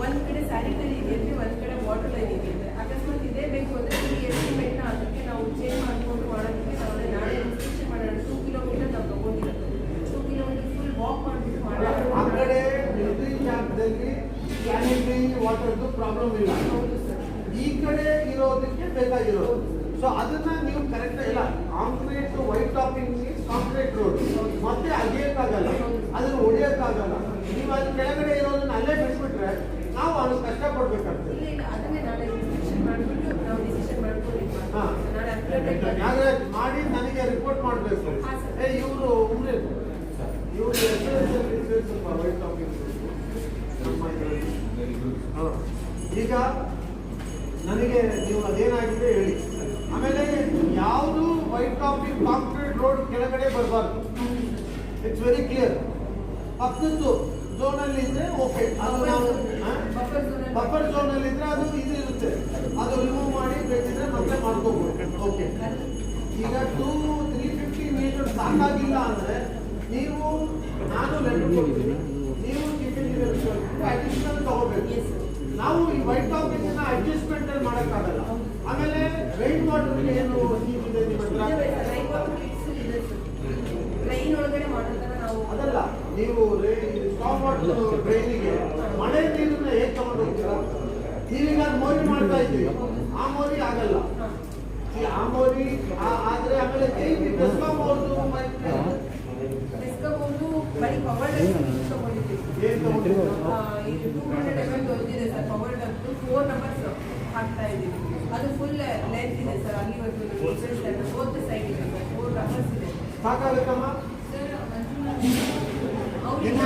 ಒಂದ್ ಕಡೆ ಸ್ಯಾನಿಟರಿ ಇದೆ ಅಂದ್ರೆ ಒಂದ್ ಕಡೆ ವಾಟರ್ ಲೈನ್ ಇದೆ ಅಂದ್ರೆ ಅಕಸ್ಮಾತ್ ಇದೇ ಬೇಕು ಅಂದ್ರೆ ಈ ಎಸ್ಟಿಮೇಟ್ ನ ಅದಕ್ಕೆ ನಾವು ಚೇಂಜ್ ಮಾಡ್ಕೊಂಡು ಮಾಡೋದಕ್ಕೆ ನಾವು ನಾಳೆ ಇನ್ಸ್ಪೆಕ್ಷನ್ ಮಾಡೋಣ. 2 ಕಿಲೋಮೀಟರ್ ನಾವು ತಗೊಂಡಿರೋದು 2 ಕಿಲೋಮೀಟರ್ ಫುಲ್ ವಾಕ್ ಮಾಡ್ಬಿಟ್ಟು ಮಾಡೋಣ. ಆ ಕಡೆ ಮಿಲಿಟರಿ ಜಾಗದಲ್ಲಿ ಸ್ಯಾನಿಟರಿ ವಾಟರ್ದು ಪ್ರಾಬ್ಲಮ್ ಇಲ್ಲ. ಹೌದು ಸರ್. ಈ ಕಡೆ ಇರೋದಕ್ಕೆ ಬೇಕಾಗಿರೋದು. ಸೊ ಅದನ್ನ ನೀವು ಕರೆಕ್ಟ್ ಇಲ್ಲ. Concrete white topping concrete road ಮತ್ತೆ ಅಗೆಯಕ್ಕಾಗಲ್ಲ, ಅದನ್ನ ಹೊಡೆಯಕ್ಕಾಗಲ್ಲ. ನೀವು ಅಲ್ಲಿ ಕೆಳಗಡೆ ಇರೋದನ್ನ ಅಲ್ಲೇ ಬಿಟ್ಬಿಟ್ರೆ ನಾವು ಅದಕ್ಕೆ ಕಷ್ಟ ಪಡ್ಬೇಕಾಗ್ತದೆ. ಇಲ್ಲ ಇಲ್ಲ ಅದನ್ನೇ ನಾಳೆ ಇನ್ಸ್ಪೆಕ್ಷನ್ ಮಾಡ್ಬಿಟ್ಟು ನಾವು ಡಿಸಿಷನ್ ಮಾಡ್ಕೊಂಡು ಹಾ. ನಾಳೆ ಅಪ್ಡೇಟ್ ನಾಗರಾಜ್ ಮಾಡಿ ನನಗೆ ರಿಪೋರ್ಟ್ ಮಾಡಬೇಕು. ಹಾ, ಸರ್. ಇವರು ಇವರು ಸ್ವಲ್ಪ ವೈಟ್ ಟಾಪಿಂಗ್ ಈಗ ನನಗೆ ನೀವು ಅದೇನಾಗಿದೆ ಹೇಳಿ. ಆಮೇಲೆ ಯಾವುದು ವೈಟ್ ಟಾಪಿಂಗ್ ಕಾಂಕ್ರೀಟ್ ರೋಡ್ ಕೆಳಗಡೆ ಬರಬಾರ್ದು. It's very clear. ಪಕ್ಕದ್ದು ಝೋನ್ ಅಲ್ಲಿ ಇದ್ರೆ ಓಕೆ, ಅದು ನಾವು ಬಫರ್ ಝೋನ್ ಅಲ್ಲಿ ಇದ್ರೆ ಅದು ಇದು ಇರುತ್ತೆ, ಅದು ರಿಮೂವ್ ಮಾಡಿ ಬೇಕಿದ್ರೆ ಮತ್ತೆ ಮಾಡ್ಕೋಬಹುದು. ಓಕೆ, ಈಗ 350 ಮೀಟರ್ ಸಾಕಾಗಿಲ್ಲ ಅಂದ್ರೆ ನೀವು, ನಾನು ಲೆಟರ್ ಕೊಡ್ತೀನಿ, ನೀವು ಚೀಫ್ ಇಂಜಿನಿಯರ್ ಅಡಿಷನಲ್ ತಗೋಬೇಕು. ನಾವು ಈ ವೈಟ್ ಟಾಪಿಂಗ್ ಅಡ್ಜಸ್ಟ್ಮೆಂಟ್ ಅಲ್ಲಿ ಮಾಡಕ್ಕಾಗಲ್ಲ. ಆಮೇಲೆ ರೈನ್ ವಾಟರ್ಗೆ ಏನು ಸ್ಕೀಮ್ ಇದೆ ನಿಮ್ಮ ಹತ್ರ? ಟ್ರೈನ್ ಒಳಗಡೆ ಮಾಡೋದನ್ನ ನಾವು ಅದಲ್ಲ, ನೀವು ಸ್ಟಾಪ್ ವಾಟರ್ ಡ್ರೈನಿಗೆ ಮಳೆ ನೀರನ್ನ ಹೇಗೆ ತಗೊಂಡು ಹೋಗ್ತೀರಾ? ನೀವೀಗ ಮೋರಿ ಮಾಡ್ತಾ ಇದ್ದೀವಿ, ಆ ಮೋರಿ ಆಗಲ್ಲ. ಆ ಮೋರಿ ಆದ್ರೆ ಆಮೇಲೆ ಬೆಸ್ಕಾಂ ಅವ್ರದ್ದು ಡಿಸ್ಕಮ್ ಒಂದು ಬರೀ ಪವರ್ ತಗೊಂಡಿದ್ದೀವಿ. ಏನ್ ತಗೊಂಡಿದ್ದೀರಾ? ಇದು 200 ml ದೊಡ್ಡದಿದೆ ಸರ್, ಪವರ್ ಡಕ್ಟು 4 ನಂಬರ್ಸ್ ಹಾಕ್ತಾ ಇದ್ದೀವಿ. ಅದು ಫುಲ್ ಲೆಂತ್ ಇದೆ ಸರ್, ಅಲ್ಲಿವರೆಗೂ ಫೋರ್ತ್ ಸೈಡ್ ಇದೆ ಸರ್, 4 ನಂಬರ್ಸ್ ಇದೆ. ಸಾಕಾಗುತ್ತಮ್ಮ? ನಿಮ್ಮ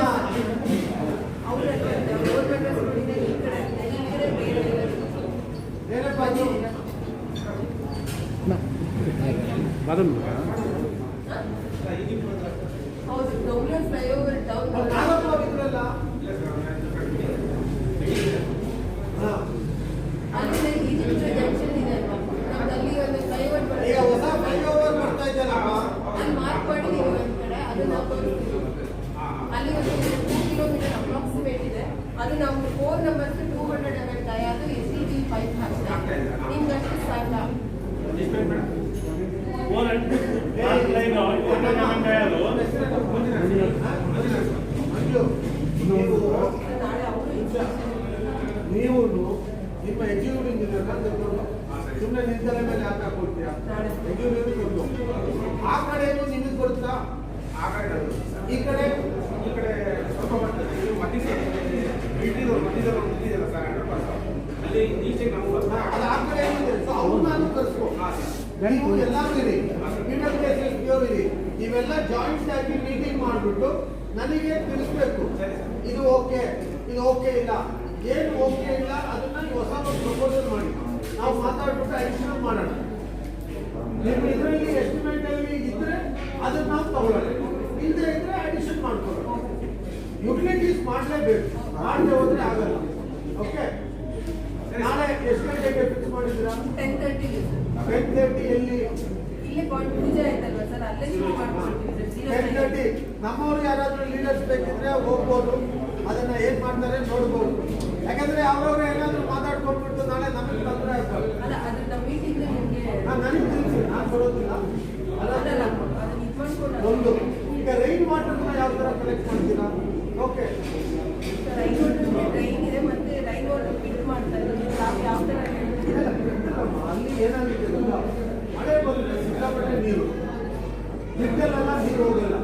ಏನಪ್ಪ ಅದು? ಬಾದಮ್ ಹೌದು, ಡೌನ್ಲೋಡ್ ಫ್ಲೈಓವರ್ ಡೌನ್ ನಾಗಪ್ಪ ಅವರಿದ್ರಲ್ಲ, ಅಲ್ಲಿ ಈಜಿಪ್ಟ್ ಜಂಕ್ಷನ್ ಇದೆ ಅಲ್ವಾ, ನಮ್ದು ಅಲ್ಲಿ ಒಂದು ಫ್ಲೈಓವರ್ ಈಗ ಹೊಸ ಫ್ಲೈಓವರ್ ಬರ್ತಾ ಇದೆಯಲ್ಲಪ್ಪ, ಅಲ್ಲಿ ಮಾರ್ಕ್ ಮಾಡಿದೀವಿ ಒಂದ್ ಕಡೆ, ಅದು ನಾವು ತೋರಿಸ್ತೀವಿ. ಅಲ್ಲಿ ಒಂದು 2 ಕಿಲೋಮೀಟರ್ ಅಪ್ರಾಕ್ಸಿಮೇಟ್ ಇದೆ, ಅದು ನಾವು 4 ನಂಬರ್ಸ್ 200 ml ಅದು SCB ಪೈಪ್ ಹಾಕ್ತಾರೆ. ನಿಮ್ಗೆ ಅಷ್ಟು ಸಾಕ? ನಾಳೆ ಅವರು ನೀವು ನಿಮ್ಮ ಎಕ್ಸಿಕ್ಯೂಟಿವ್ ಇಂಜಿನಿಯರ್ ಸುಮ್ಮನೆ ನಿಂತಲ ಮೇಲೆ ಯಾಕೆ ಹಾಕೊಳ್ತೀರಾ? ಎಕ್ಸಿಕ್ಯೂಟಿವ್ ಕೊಟ್ಟು ಆ ಕಡೆಗೂ ನಿಮಗೆ ಕೊಡುತ್ತಾ? ಈ ಕಡೆ ಸ್ವಲ್ಪ ಬರ್ತದೆ. ಇದು ಮಧ್ಯದಲ್ಲಿ ಇದೆಯಲ್ಲ ಸರ್, 100% ಅಲ್ಲಿ ಈಚೆಗೆ ನಾವು ಅದು ಆ ಕಡೆ ಏನಿದೆ ಸೊ ಅವ್ರು ನಾನು ಕರ್ಸ್ಕೊ. ನೀವು ಎಲ್ಲರೂ ಇರಿ, ಮೀಟರ್ ಬೇಸಿಸ್ ಇರಿ, ನೀವೆಲ್ಲ ಜಾಯಿಂಟ್ ಆಗಿ ಮೀಟಿಂಗ್ ಮಾಡಿಬಿಟ್ಟು ನನಗೆ ತಿಳಿಸ್ಬೇಕು. ಇದು ಓಕೆ, ಇದು ಓಕೆ ಇಲ್ಲ, ಏನು ಓಕೆ ಇಲ್ಲ ಅದನ್ನ ನೀವು ಹೊಸ ಪ್ರಪೋಸಲ್ ಮಾಡಿ, ನಾವು ಮಾತಾಡ್ಬಿಟ್ಟು ಅಡಿಷನಲ್ ಮಾಡೋಣ. ನಿಮ್ಮ ಇದರಲ್ಲಿ ಎಸ್ಟಿಮೇಟ್ ಅಲ್ಲಿ ಇದ್ರೆ ಅದನ್ನ ನಾವು ತಗೊಳ್ಳೋಣ, ಇಲ್ಲದೆ ಇದ್ರೆ ಅಡಿಷನ್ ಮಾಡ್ಕೊಳ್ಳೋಣ. ಯುಟಿಲಿಟೀಸ್ ಮಾಡಲೇಬೇಕು, ಮಾಡದೆ ಹೋದ್ರೆ ಆಗಲ್ಲ. ಓಕೆ, ನಾಳೆ ಎಷ್ಟು ಗಂಟೆಗೆ ಫಿಕ್ಸ್ ಮಾಡಿದ್ದೀರಾ? 10:30 ಇದೆ ಸರ್. 10:30 ಎಲ್ಲಿ? ಇಲ್ಲೇ ಪೂಜೆ ಆಯ್ತಲ್ವಾ ಸರ್, ಅಲ್ಲೇ ಶುರು ಮಾಡ್ಕೊಳ್ತೀವಿ ಸರ್. 10:30 ನಮ್ಮವ್ರು ಯಾರಾದ್ರೂ ಲೀಡರ್ಸ್ ಬೇಕಿದ್ರೆ ಹೋಗ್ಬೋದು, ಅದನ್ನ ಏನ್ ಮಾಡ್ತಾರೆ ನೋಡ್ಬೋದು. ಯಾಕಂದ್ರೆ ಅವ್ರವ್ರು ಏನಾದ್ರು ಮಾತಾಡ್ಕೊಂಡ್ಬಿಟ್ಟು ನಾಳೆ ನಮಗೆ ತೊಂದರೆ ಆಗ್ತದೆ. ಅಲ್ಲ, ಅದು ನಮ್ಮ ಮೀಟಿಂಗ್ ನಿಮಗೆ ನನಗೆ ತಿಳಿಸಿ, ನಾನು ಕೊಡೋದಿಲ್ಲ. ಅದಲ್ಲ, ಅದನ್ನ ಇದು ಮಾಡ್ಕೊಂಡು ಒಂದು ಈಗ ರೈನ್ ವಾಟರ್ನ ಯಾವ ತರ ಕಲೆಕ್ಟ್ ಮಾಡ್ತೀರಾ? ಓಕೆ, ರೈನ್ ವಾಟರ್ ಟ್ರೈನ್ ಇದೆ, ಮತ್ತೆ ರೈನ್ ವಾಟರ್ ಫಿಲ್ ಮಾಡ್ತಾರೆ. ಯಾವ ತರ ಹೇಳ್ತೀರಾ? ಅಲ್ಲಿ ಏನಾಗಿದೆ ಗೊತ್ತಾ? ಮಳೆ ಬಂದ್ರೆ ಸಿಕ್ಕಾಪಟ್ಟೆ ನೀರು, ಬಿದ್ದಲ್ಲೆಲ್ಲ ನೀರು ಹೋಗಲ್ಲ.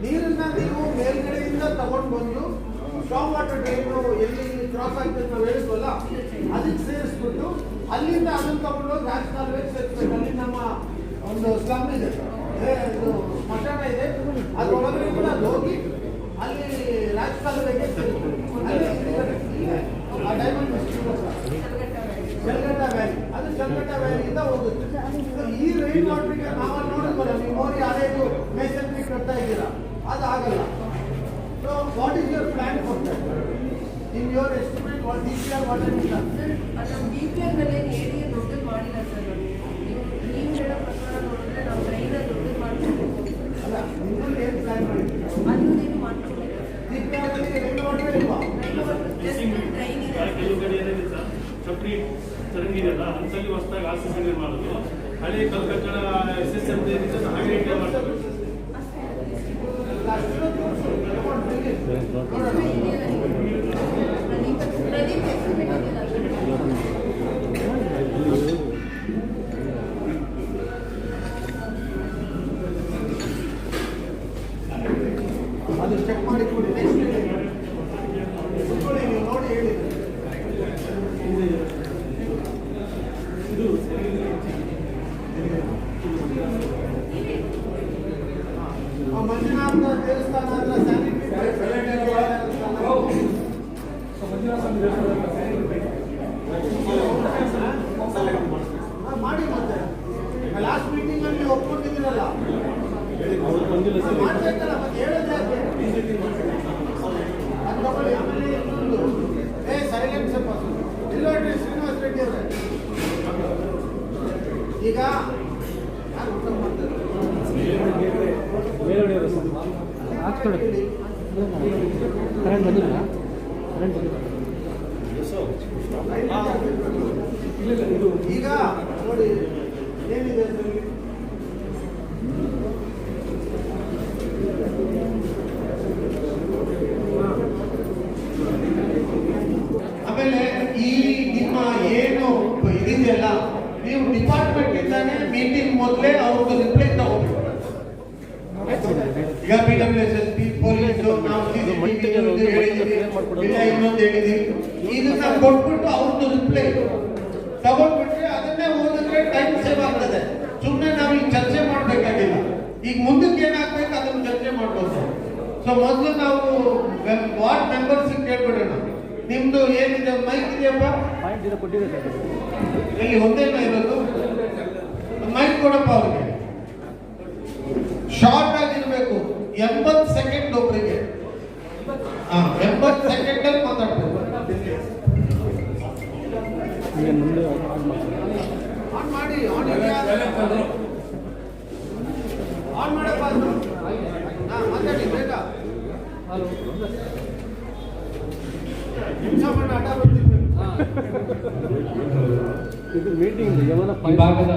ನೀರನ್ನ ನೀವು ಮೇಲ್ಗಡೆಯಿಂದ ತಗೊಂಡು ಬಂದು ಸ್ಟ್ರಾಂಗ್ ವಾಟರ್ ಡ್ರೈನು ಎಲ್ಲಿ ಕ್ರಾಸ್ ಆಗ್ತದೆ ನಾವು ಹೇಳಿದ್ವಲ್ಲ, ಅದಕ್ಕೆ ಸೇರಿಸ್ಬಿಟ್ಟು ಅಲ್ಲಿಂದ ಅದನ್ನ ತಗೊಂಡೋಗಿ ರಾಜಕಾಲುವೆಗೆ ಸೇರಿಸ್ಬೇಕು. ಅಲ್ಲಿ ನಮ್ಮ ಒಂದು ಸ್ಲಮ್ ಇದೆ, ಇದು ಸ್ಮಶಾನ ಇದೆ, ಅದ್ರೊಳಗಡೆ ಕೂಡ ಅದು ಹೋಗಿ ಅಲ್ಲಿ ರಾಜಕಾಲುವೆಗೆ ಸೇರಿಸ್ಬೇಕು. ಅಲ್ಲಿ ಆ ಡೈಮಂಡ್ ಜಲಗಟ್ಟ ವ್ಯಾಲಿ, ಅದು ಜಲಗಟ್ಟ ವ್ಯಾಲಿಯಿಂದ ಹೋಗುತ್ತೆ. ಈ ರೈನ್ ವಾಟರ್ಗೆ ನಾವು ನೋಡಿದ್ವಲ್ಲ, ನೀವು ನೋಡಿ ಹಳೆಯದು ಮೇಸನ್ರಿ ಕಟ್ತಾ ಇದ್ದೀರಾ, ಅದು ಆಗಲ್ಲ. So what is your plan for that? In your estimate what DPR what is that? ನಮ್ಮ DPR ನಲ್ಲಿ ಏರಿಯಾ ದೊಡ್ಡದು ಮಾಡಿಲ್ಲ ಸರ್. ನೀವು ಹೇಳೋ ಪ್ರಕಾರ ನೋಡಿದ್ರೆ ನಾವು ಟ್ರೈನ್ ದೊಡ್ಡದು ಮಾಡ್ಕೊಬೇಕು. ಅಲ್ಲ, ನಿಮ್ಮಲ್ಲಿ ಏನು ಪ್ಲಾನ್ ಮಾಡಿದ್ದೀರಾ? ಅದನ್ನೇನು ಮಾಡ್ಕೊಂಡಿಲ್ಲ ಸರ್. DPR ಅಲ್ಲಿ ರೈನ್ ವಾಟರ್ ಇಲ್ವಾ? ರೈನ್ ವಾಟರ್ ಜಸ್ಟ್ ಟ್ರೈನ್ ಇದೆ. ಕೆಲವು ಕಡೆ ಏನಿದೆ ಸರ್, ಸಪ್ರೇಟ್ ಚರಂಡಿ ಇದೆಯಲ್ಲ, ಅಂತಲ್ಲಿ ಹೊಸದಾಗಿ ಆರ್ಸಿಸಿ ಮಾಡೋದು, ಹಳೆ ಕಲ್ಕಟ್ಟಡ SSM ಏನಿದೆ ಹಾಗೆ ಇಟ್ಟೆ ಮಾಡ್ತಾರೆ. ಪ್ರದೀಪ್ ಎಸ್ಟಿಮೇಟ್ ಇದೆಯಲ್ಲ ಅದು ಚೆಕ್ ಮಾಡಿ ಕೊಡಿ. ಕುತ್ಕೊಳ್ಳಿ, ನೀವು ನೋಡಿ ಹೇಳಿ. ಇದು ಮಂಜುನಾಥ ದೇವಸ್ಥಾನ ಹತ್ರ ಮಾಡಿ ಮತ್ತೆ ಲಾಸ್ಟ್ ಮೀಟಿಂಗ್ ಅಲ್ಲಿ ಒಪ್ಕೊಂಡಿದ್ದೀರಲ್ಲ ಮಾಡ್ಬೇಕಲ್ಲ, ಮತ್ತೆ ಹೇಳೋದು ಯಾಕೆ? ಅದ್ ತಗೊಳ್ಳಿ. ಆಮೇಲೆ ಇನ್ನೊಂದು, ಸೈಲೆನ್ಸ್ ಸ್ವಲ್ಪ ಇಲ್ಲೋಡ್ರಿ ಶ್ರೀನಿವಾಸ್ ರೆಡ್ಡಿ ಅವರೇ, ಈಗ ಯಾರು ಊಟ ಮಾಡ್ತಾರೆ? ಕರೆಂಟ್ ಬಂದಿಲ್ಲ, ಕರೆಂಟ್ ಬಂದಿಲ್ಲ. ಈಗ ನೋಡಿ ಏನಿದೆ ಅದರಲ್ಲಿ? ಆಮೇಲೆ ಈ ನಿಮ್ಮ ಏನು ಇದೆಯಲ್ಲ, ನೀವು ಡಿಪಾರ್ಟ್ಮೆಂಟ್ ಇಂದಾನೆ ಮೀಟಿಂಗ್ ಮೊದಲೇ ಅವ್ರದ್ದು ರಿಪ್ಲೈ ತಗೋಬೇಕು. ಈಗ PWSSP ಪೊಲೀಸ್ ನಾವು ಇನ್ನೊಂದು ಹೇಳಿದೀವಿ, ಇದನ್ನ ಕೊಟ್ಬಿಟ್ಟು ಅವ್ರದ್ದು ರಿಪ್ಲೈ ತಗೊಂಡ್ಬಿಟ್ರೆ ಅದನ್ನೇ ಓದಿದ್ರೆ ಟೈಮ್ ಸೇವ್ ಆಗ್ತದೆ. ಸುಮ್ಮನೆ ನಾವು ಈಗ ಚರ್ಚೆ ಮಾಡ್ಬೇಕಾಗಿಲ್ಲ. ಈಗ ಮುಂದಕ್ಕೆ ಏನಾಗ್ಬೇಕು ಅದನ್ನ ಚರ್ಚೆ ಮಾಡ್ಬೋದು. ಸೊ ಮೊದಲು ನಾವು ವಾರ್ಡ್ ಮೆಂಬರ್ಸ್ ಕೇಳ್ಬಿಡೋಣ, ನಿಮ್ದು ಏನಿದೆ ಮೈಕ್ ಇದೆಯಪ್ಪ? ಇಲ್ಲಿ ಒಂದೇನ ಇರೋದು? ಮೈಕ್ ಕೊಡಪ್ಪ ಅವ್ರಿಗೆ. ಶಾರ್ಟ್ ಆಗಿರ್ಬೇಕು, 80 ಸೆಕೆಂಡ್ ಒಬ್ಬರಿಗೆ. 80 ಸೆಕೆಂಡ್ ಅಲ್ಲಿ ಮಾತಾಡ್ಬೇಕು. ಆನ್ ಮಾಡಿ, ಆನ್ ಮಾಡಪ್ಪ ಅದು. ಮಾತಾಡಿ ಬೇಗ. ಈ ಭಾಗದ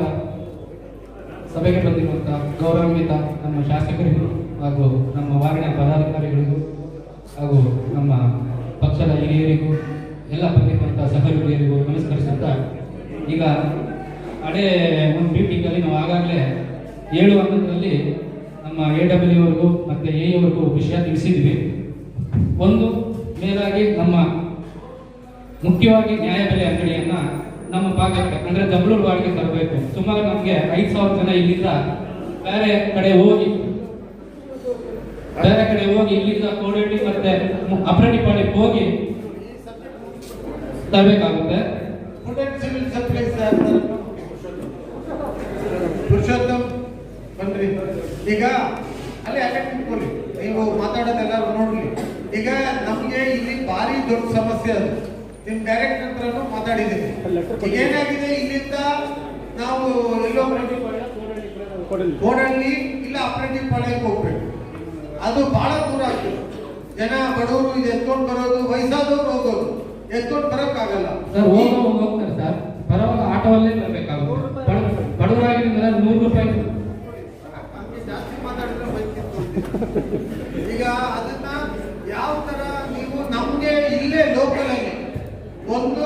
ಸಭೆಗೆ ಬಂದಿರುವಂತಹ ಗೌರವಾನ್ವಿತ ನಮ್ಮ ಶಾಸಕರಿಗೂ ಹಾಗೂ ನಮ್ಮ ವಾರ್ಡಿನ ಪದಾಧಿಕಾರಿಗಳಿಗೂ ಹಾಗೂ ನಮ್ಮ ಪಕ್ಷದ ಹಿರಿಯರಿಗೂ ಎಲ್ಲ ಬಂದಿರುವಂತಹ ಸಹೋದರಿಯರಿಗೂ ನಮಸ್ಕರಿಸುತ್ತಾ, ಈಗ ಹಳೆ ಒಂದು ಮೀಟಿಂಗಲ್ಲಿ ನಾವು ಆಗಾಗಲೇ 7 ಹಂತದಲ್ಲಿ ನಮ್ಮ AWವರೆಗೂ ಮತ್ತು AEವರೆಗೂ ವಿಷಯ ತಿಳಿಸಿದ್ವಿ. ಒಂದು ಮೇಲಾಗಿ ನಮ್ಮ ಮುಖ್ಯವಾಗಿ ನ್ಯಾಯಬೆಲೆ ಅಂಗಡಿಯನ್ನ ನಮ್ಮ ಭಾಗಕ್ಕೆ ಅಂದ್ರೆ ಜಗಳೂರು ವಾರ್ಡ್ಗೆ ತರಬೇಕು. ಸುಮಾರು ನಮಗೆ 5,000 ಜನ ಇಲ್ಲಿಂದ ಬೇರೆ ಕಡೆ ಹೋಗಿ ಇಲ್ಲಿಂದ ಕೋಡಳ್ಳಿ ಮತ್ತೆ ಅಪ್ರಣಿಪಾಳ್ಯಕ್ಕೆ ಹೋಗಿ ತರಬೇಕಾಗುತ್ತೆ. ಸಿವಿಲ್ ಸಪ್ಲೈಸ್ ಪುರುಷೋತ್ತಮ್ ಬನ್ರಿ. ಈಗ ಅಲ್ಲಿ ಅಲ್ಲೇ ನಿಂತ್ಕೊಳ್ಳಿ, ನೀವು ಮಾತಾಡೋದೆಲ್ಲ ನೋಡ್ಲಿ. ಈಗ ನಮ್ಗೆ ಇಲ್ಲಿ ಭಾರಿ ದೊಡ್ಡ ಸಮಸ್ಯೆ ಅದು. ನಿಮ್ ಡೈರೆಕ್ಟರ್ ಹತ್ರನೂ ಮಾತಾಡಿದ್ದೀನಿ. ಈಗ ಏನಾಗಿದೆ, ಇಲ್ಲಿಂದ ನಾವು ಎಲ್ಲೋ ಕೋಡಳ್ಳಿ ಇಲ್ಲ ಅಪ್ರಣಿಪಾಳ್ಯಕ್ಕೆ ಹೋಗ್ಬೇಕು. ಅದು ಬಹಳ ದೂರ ಆಗ್ತದೆ. ಜನ ಬಡವರು ಇದು ಎತ್ಕೊಂಡು ಬರೋದು, ವಯಸ್ಸಾದವ್ರು ಹೋಗೋದು, ಎತ್ಕೊಂಡು ಬರೋಕ್ಕಾಗಲ್ಲ. ಸರ್ ಹೋಗ್ತಾರೆ ಸರ್, ಬರೋವಾಗ ಆಟೋವಲ್ಲೇ ಬರಬೇಕಾಗುತ್ತೆ. ಬಡವರಾಗಿದ್ರೆ 100 ರೂಪಾಯಿ. ಜಾಸ್ತಿ ಮಾತಾಡಿದ್ರೆ ಈಗ ಅದನ್ನ ಯಾವ ತರ ನೀವು ನಮ್ಗೆ ಇಲ್ಲೇ ಲೋಕಲ್ ಆಗಿ ಒಂದು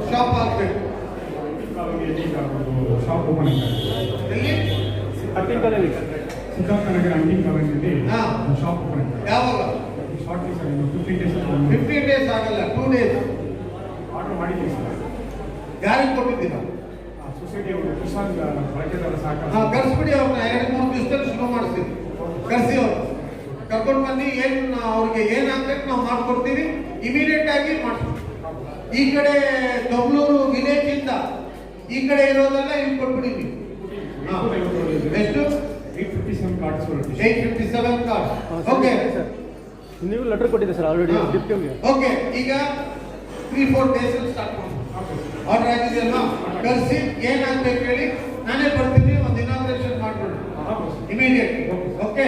ಶಾಪ್ ಹಾಕ್ಬೇಕು. ಶಾಪ್ ಓಪನ್ ಎಲ್ಲಿ? ಸಿದ್ಧಾರ್ಥನಗರ ಅಂಗಡಿ ಕಾಲೋನಿಯಲ್ಲಿ ಶಾಪ್ ಓಪನ್ ಯಾವಾಗ? Short 15 days. 15 ಡೇಸ್ ಆಗಲ್ಲ, 2 ಡೇಸ್ ಆರ್ಡರ್ ಮಾಡಿದ್ದೀವಿ ಸರ್. ಯಾರಿಗೆ ಕೊಟ್ಟಿದ್ದೀರಾ? ಸೊಸೈಟಿ ಅವರು ಕಿಸಾನ್ ಬಳಕೆದಾರ ಸಹಕಾರ. ಕರ್ಸ್ಬಿಡಿ ಅವ್ರನ್ನ, 2-3 ದಿವಸದಲ್ಲಿ ಶುರು ಮಾಡಿಸ್ತೀವಿ. ಕರ್ಸಿ ಅವ್ರು ಕರ್ಕೊಂಡು ಬನ್ನಿ, ಅವ್ರಿಗೆ ಏನ್ ಆಗ್ಬೇಕು ನಾವು ಮಾಡ್ಕೊಡ್ತೀವಿ. ಇಮಿಡಿಯೇಟ್ ಆಗಿ ಮಾಡಿಸ್ತೀವಿ. ಈ ಕಡೆ ದೊಂಗಳೂರು ವಿಲೇಜ್ ಇಂದ ಈ ಕಡೆ ಇರೋದೆಲ್ಲ ಇಲ್ಲಿ ಕೊಟ್ಬಿಡಿ. ಎಷ್ಟು? 857 ಕಾರ್ಡ್ಸ್. 857 ಕಾರ್ಡ್. ಓಕೆ, ನೀವು ಲೆಟರ್ ಕೊಟ್ಟಿದ್ದೀರಿ ಸರ್ ಆಲ್ರೆಡಿ. ಓಕೆ, ಈಗ 3-4 ಡೇಸ್ ಸ್ಟಾರ್ಟ್ ಮಾಡಿ. ಆರ್ಡರ್ ಆಗಿದೆಯಲ್ವಾ? ಕರ್ಸಿ ಏನಾಗ್ಬೇಕು ಹೇಳಿ, ನಾನೇ ಬರ್ತೀನಿ. ಒಂದು ಇನಾಗ್ರೇಷನ್ ಮಾಡ್ಬಿಡಿ ಇಮಿಡಿಯೇಟ್. ಓಕೆ,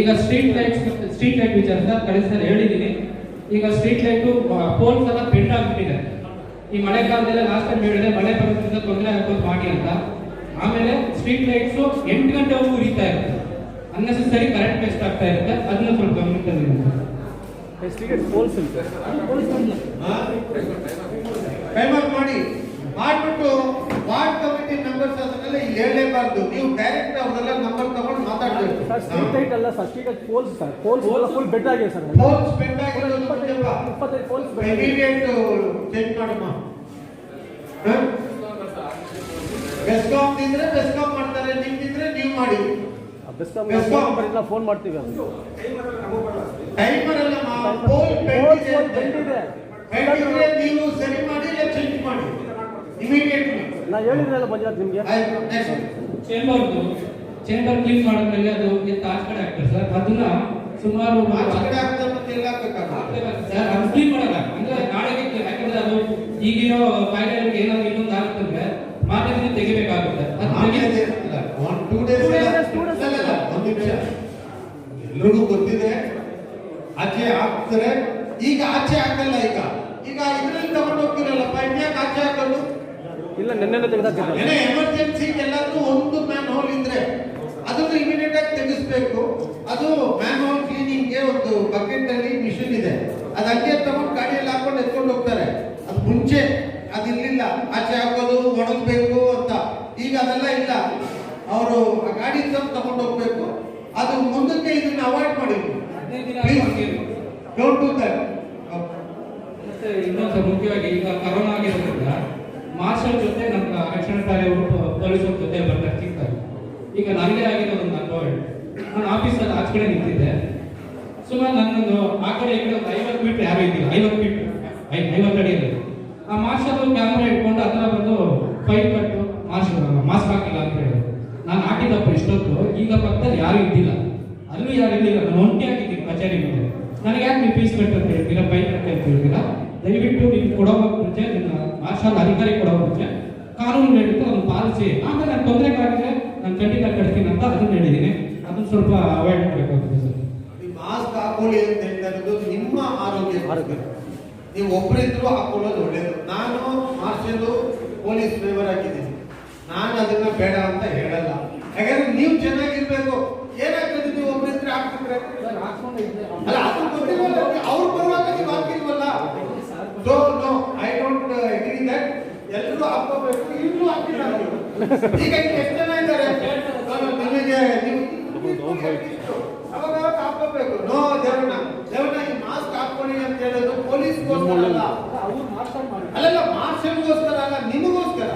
ಈಗ ಸ್ಟ್ರೀಟ್ ಲೈಟ್ ವಿಚಾರ ಸರ್ ಕಡೆ ಸರ್ ಹೇಳಿದ್ದೀನಿ. ಈಗ ಸ್ಟ್ರೀಟ್ ಲೈಟ್ ಪೋಲ್ಸ್ ಎಲ್ಲ ಬೆಂಡ್ ಆಗ್ಬಿಟ್ಟಿದೆ. ಈ ಮಳೆಗಾಲದಲ್ಲೇ ಲಾಸ್ಟ್ ಟೈಮ್ ಹೇಳಿದೆ, ಮಳೆ ಬರೋದ್ರಿಂದ ತೊಂದರೆ ಆಗೋದು ಮಾಡಿ ಅಂತ. ಆಮೇಲೆ ಸ್ಟ್ರೀಟ್ ಲೈಟ್ಸ್ 8 ಗಂಟೆವರೆಗೂ ಉರಿತಾ ಇರುತ್ತೆ. ಅನ್ನೆಸೆಸರಿ ಕರೆಂಟ್ ವೇಸ್ಟ್ ಆಗ್ತಾ ಇರುತ್ತೆ. ಅದನ್ನ ಸ್ವಲ್ಪ ಗಮನಿಸಿರುತ್ತೆ. ಟೈಮರ್ ಮಾಡಿ ಮಾಡ್ಬಿಟ್ಟು ವಾರ್ಡ್ ಕಮಿಟಿ ಮೆಂಬರ್ಸ್ ಅದನ್ನೆಲ್ಲ ಇಲ್ಲಿ ಹೇಳಲೇಬಾರ್ದು. ನೀವು ಡೈರೆಕ್ಟ್ ಅವ್ರದೆಲ್ಲ ನಂಬರ್ ತಗೊಂಡು ಮಾತಾಡ್ಬೇಕು. ಸ್ಟ್ರೀಟ್ ಲೈಟ್ ಅಲ್ಲ sir, street poles sir. Poles full bed ಆಗಿದೆ ಸರ್. ಪೋಲ್ಸ್ ಬೆಂಡ್ ಆಗಿರೋದು 25 ಪೋಲ್ಸ್ ಇಮಿಡಿಯೇಟ್ ಚೇಂಜ್ ಮಾಡಮ್ಮ. ಬೆಸ್ಕಾಂ ಇದ್ರೆ ಬೆಸ್ಕಾಂ ಮಾಡ್ತಾರೆ, ನಿಮ್ದಿದ್ರೆ ನೀವು ಮಾಡಿ. ಬೆಸ್ಕಾಂ ಫೋನ್ ಮಾಡ್ತೀವಿ. ಟೈಮರ್ ಅಲ್ಲ, ಪೋಲ್ ಬೆಂಡ್ ಇದೆ. ನೀವು ಸರಿ ಮಾಡಿ ನಾ ಹೇಳಿದ್ರಲ್ಲ ಮಂಜುನಾಥ್ ನಿಮಗೆ. ಆಯ್ತು ನೆಕ್ಸ್ಟ್ ಚೇಂಬರ್ ಕ್ಲೀನ್ ಮಾಡಿದ್ಮೇಲೆ ಅದು ಎತ್ತ ಆಚೆ ಕಡೆ ಆಗ್ತದೆ ಸರ್. ಅದನ್ನ ಸುಮಾರು ಆಚೆ ಕಡೆ ಆಗ್ತದೆ ಮತ್ತೆ ಎಲ್ಲ ಹಾಕ್ಬೇಕಾಗುತ್ತೆ. ಸರ್ ಅದು ಕ್ಲೀನ್ ಮಾಡಲ್ಲ ಅಂದ್ರೆ ನಾಳೆಗೆ ಯಾಕಂದ್ರೆ ಅದು ಈಗಿರೋ ಕಾಯಿಲೆಗಳಿಗೆ ಏನಾದ್ರು ಇನ್ನೊಂದು ಆಗುತ್ತಂದ್ರೆ ಮಾರ್ಕೆಟ್ ತೆಗಿಬೇಕಾಗುತ್ತೆ. ಅದು ತೆಗಿ- ಟೂ ಡೇಸ್ ಒಂದು ನಿಮಿಷ, ಎಲ್ರಿಗೂ ಗೊತ್ತಿದೆ ಆಚೆ ಹಾಕ್ತಾರೆ. ಈಗ ಆಚೆ ಹಾಕಲ್ಲ. ಈಗ ಇದ್ರಲ್ಲಿ ತಗೊಂಡು ಹೋಗ್ತಿರಲ್ಲಪ್ಪ, ಇನ್ಯಾಕೆ ಆಚೆ ಹಾಕೋದು? ಇಲ್ಲ ನೆನ್ನೆ ತೆಗೆದಾಕಿದ್ರು. ಏನೇ ಎಮರ್ಜೆನ್ಸಿ ಎಲ್ಲಾದ್ರೂ ಒಂದು ಮ್ಯಾನ್ ಹೋಲ್ ಇದ್ರೆ ಅದನ್ನು ಇಮಿಡಿಯೇಟ್ ಆಗಿ ತೆಗಿಸ್ಬೇಕು. ಅದು ಮ್ಯಾನ್ ಹೋಲ್ ಕ್ಲೀನಿಂಗ್ಗೆ ಒಂದು ಬಕೆಟ್ ಅಲ್ಲಿ ಮಿಷಿನ್ ಇದೆ, ಅದು ಹಂಗೆ ತಗೊಂಡು ಗಾಡಿಯಲ್ಲಿ ಹಾಕೊಂಡು ಎತ್ಕೊಂಡು ಹೋಗ್ತಾರೆ. ಅದು ಮುಂಚೆ ಅದಿರ್ಲಿಲ್ಲ, ಆಚೆ ಹಾಕೋದು ಒಣಗಬೇಕು ಅಂತ. ಈಗ ಅದೆಲ್ಲ ಇಲ್ಲ, ಅವರು ಆ ಗಾಡಿ ತಗೊಂಡು ಹೋಗ್ಬೇಕು. ಅದು ಮುಂದಕ್ಕೆ ಇದನ್ನ ಅವಾಯ್ಡ್ ಮಾಡಿದ್ರು. 15 ದಿನ ಪ್ಲೀಸ್ ಆಗ್ಬೇಕು. Don't do that. ಮತ್ತೆ ಇನ್ನೊಂದು ಮುಖ್ಯವಾಗಿ ಈಗ ಕರೋನಾ ಆಗಿರೋದ್ರಿಂದ ಮಾರ್ಷಲ್ ಜೊತೆ ನಮ್ಮ ರಕ್ಷಣಾ ಕಾರ್ಯವರು ಪೊಲೀಸರ ಜೊತೆ ಬರ್ತಾರೆ ಸಿಗ್ತಾರೆ. ಈಗ ನನಗೆ ಆಗಿರೋದು ನಾನು ಆಫೀಸಲ್ಲಿ ಆಚೆ ಕಡೆ ನಿಂತಿದ್ದೆ. ಸುಮಾರು ನನ್ನೊಂದು ಆ ಕಡೆ ಈ ಕಡೆ 50 ಮೀಟರ್ ಯಾರು ಇದ್ದಿಲ್ಲ, 50 ಮೀಟರ್ 50 ಅಡಿಯಲ್ಲಿ ಆ ಮಾರ್ಷಲ್ ಕ್ಯಾಮ್ರಾ ಇಟ್ಕೊಂಡು ಹತ್ರ ಬಂದು ಫೈಟ್ ಕಟ್ಟು ಮಾಸ್ಕ್ ಹಾಕಿಲ್ಲ ಅಂತ ಹೇಳಿದ್ರು. ನಾನು ಹಾಕಿದಪ್ಪ ಇಷ್ಟೊತ್ತು, ಈಗ ಪಕ್ಕದಲ್ಲಿ ಯಾರು ಇದ್ದಿಲ್ಲ, ಅಲ್ಲೂ ಯಾರು ಇರಲಿಲ್ಲ. ನಾನು ಒಂಟಿ ಹಾಕಿದ್ದೀನಿ ಕಚೇರಿ ಮೇಲೆ. ನನಗೆ ಯಾಕೆ ನೀವು ಫೀಸ್ ಕಟ್ಟು ಅಂತ ಹೇಳ್ತೀರಾ, ಫೈನ್ ಕಟ್ಟು ಅಂತ ಹೇಳ್ತೀರಾ? ದಯವಿಟ್ಟು ನೀವು ಕೊಡೋಕೆ ಮುಂಚೆ ನಿಮ್ಮ ಮಾರ್ಷಲ್ ಅಧಿಕಾರಿ ಕೊಡೋ ಮುಂಚೆ ಕಾನೂನು ಹೇಳಿದ್ದು ಅದನ್ನು ಪಾಲಿಸಿ, ಆಮೇಲೆ ನಾನು ತೊಂದರೆಗಾಗಿದ್ರೆ ನಾನು ಖಂಡಿತ ಕಟ್ತೀನಿ ಅಂತ ಅದನ್ನು ಹೇಳಿದ್ದೀನಿ. ಅದನ್ನು ಸ್ವಲ್ಪ ಅವಾಯ್ಡ್ ಮಾಡಬೇಕಾಗುತ್ತೆ ಸರ್. ಮಾಸ್ಕ್ ಹಾಕೊಳ್ಳಿ ಅಂತ ಹೇಳ್ತಾ ಇರೋದು ನಿಮ್ಮ ಆರೋಗ್ಯ. ನೀವು ಒಬ್ಬರಿದ್ರು ಹಾಕೊಳ್ಳೋದು ಒಳ್ಳೇದು. ನಾನು ಮಾರ್ಷಲ್ ಪೊಲೀಸ್ ಫೇವರ್ ಆಗಿದ್ದೀನಿ, ನಾನು ಅದನ್ನ ಬೇಡ ಅಂತ ಹೇಳಲ್ಲ. ಯಾಕಂದ್ರೆ ನೀವು ಚೆನ್ನಾಗಿರ್ಬೇಕು. ಏನಾಗ್ತದೆ ನೀವು ಒಬ್ಬರಿದ್ರೆ ಹಾಕ್ತಿದ್ರೆ? ಅಲ್ಲ, ಅದು ಗೊತ್ತಿಲ್ವಲ್ಲ, ಅವ್ರು ಬರುವಾಗ ನೀವು ಹಾಕಿಲ್ವಲ್ಲ. So no, I don't agree that. ಎಲ್ಲರೂ ಹಾಕೋಬೇಕು, ಇಲ್ಲೂ ಹಾಕಿಲ್ಲ. ಈಗ ಎಷ್ಟು ಜನ ಇದ್ದಾರೆ ನಿಮಗೆ? ಅವಾಗ ಹಾಕೋಬೇಕು. ನೋ ದೇವಣ್ಣ, ಈ ಮಾಸ್ಕ್ ಹಾಕೊಳ್ಳಿ ಅಂತ ಹೇಳೋದು ಪೊಲೀಸ್ಗೋಸ್ಕರ ಅಲ್ಲ, ಅಲ್ಲಲ್ಲ, ಮಾರ್ಷಲ್ಗೋಸ್ಕರ ಅಲ್ಲ, ನಿಮಗೋಸ್ಕರ.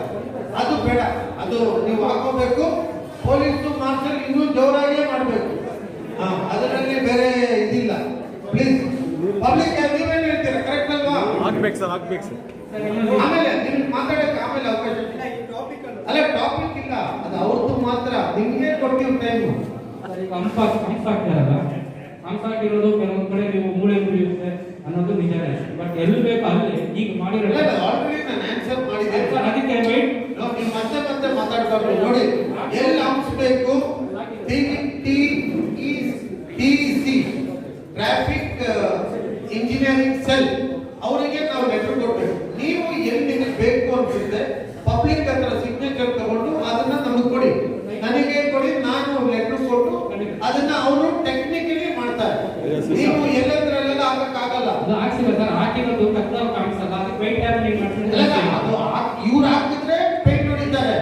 ಅದು ಬೇಡ, ಅದು ನೀವು ಹಾಕೋಬೇಕು. ಪೊಲೀಸು ಮಾರ್ಷಲ್ ಇನ್ನೂ ಜೋರಾಗೇ ಮಾಡಬೇಕು. ಅದರಲ್ಲಿ ಬೇರೆ ಇದಿಲ್ಲ. ಪ್ಲೀಸ್ ಪಬ್ಲಿಕ್ ನೀವೇನು ಹೇಳ್ತೀರಾ? ಕರೆಕ್ಟ್ ಅಲ್ವಾ? ಆಗ್ಬೇಕು ಸರ್, ಆಗ್ಬೇಕು ಸರ್. ಆಮೇಲೆ ನಿಮ್ಗೆ ಮಾತಾಡಕ್ಕೆ ಆಮೇಲೆ ಅವಕಾಶ ಅಲ್ಲ, ಟಾಪಿಕ್ ಇಲ್ಲ, ಅದು ಅವ್ರದ್ದು ಮಾತ್ರ. ನಿಮ್ಗೆ ಕೊಡ್ತೀವಿ ಟೈಮು. ಈಗ ಅಂಫಾಕ್ಟ್ ಇರೋದು ಕೆಲವೊಂದು ಕಡೆ ನೀವು ಮೂಳೆ ಮುರಿಯುತ್ತೆ ಅನ್ನೋದು ನಿಜನೇ. ಬಟ್ ಎಲ್ಲಿ ಬೇಕು ಅಲ್ಲಿ ಈಗ ಮಾಡಿರೋ ಆಲ್ರೆಡಿ ನಾನು ಆನ್ಸರ್ ಮಾಡಿದ್ದೇನೆ. ಅದಕ್ಕೆ wait. ನೀವು ಮತ್ತೆ ಮಾತಾಡ್ಬಾರ್ದು. ನೋಡಿ, ಎಲ್ಲಿ ಹಂಪಿಸ್ಬೇಕು? TC ಟ್ರಾಫಿಕ್ ಇಂಜಿನಿಯರಿಂಗ್ ಸೆಲ್ ಅವರಿಗೆ ನಾವು ಲೆಟರ್ ಕೊಡ್ಬೇಕು. ನೀವು ಎಲ್ಲಿ ಬೇಕು ಅನ್ಸುತ್ತೆ ಪಬ್ಲಿಕ್ ಹತ್ರ ಸಿಗ್ನೇಚರ್ ತಗೊಂಡು ಅದನ್ನ ನಮಗೆ ಕೊಡಿ, ನನಗೆ ಕೊಡಿ. ನಾನು ಲೆಟರ್ ಕೊಟ್ಟು ಅದನ್ನ ಅವರು ಟೆಕ್ನಿಕಲಿ ಮಾಡ್ತಾರೆ. ನೀವು ಎಲ್ಲದ್ರಲ್ಲೆಲ್ಲ ಹಾಕಕ್ಕಾಗಲ್ಲ. ಅದು ಹಾಕ್ಸಿಲ್ಲ ಸರ್, ಹಾಕಿರೋದು ಕತ್ತಲು ಕಾಣಿಸಲ್ಲ. ಅದಕ್ಕೆ wait time ನೀವು ಮಾಡ್ಕೊಂಡು ಇವ್ರು ಹಾಕಿದ್ರೆ ಪೇಂಟ್ ಹೊಡಿತಾರೆ,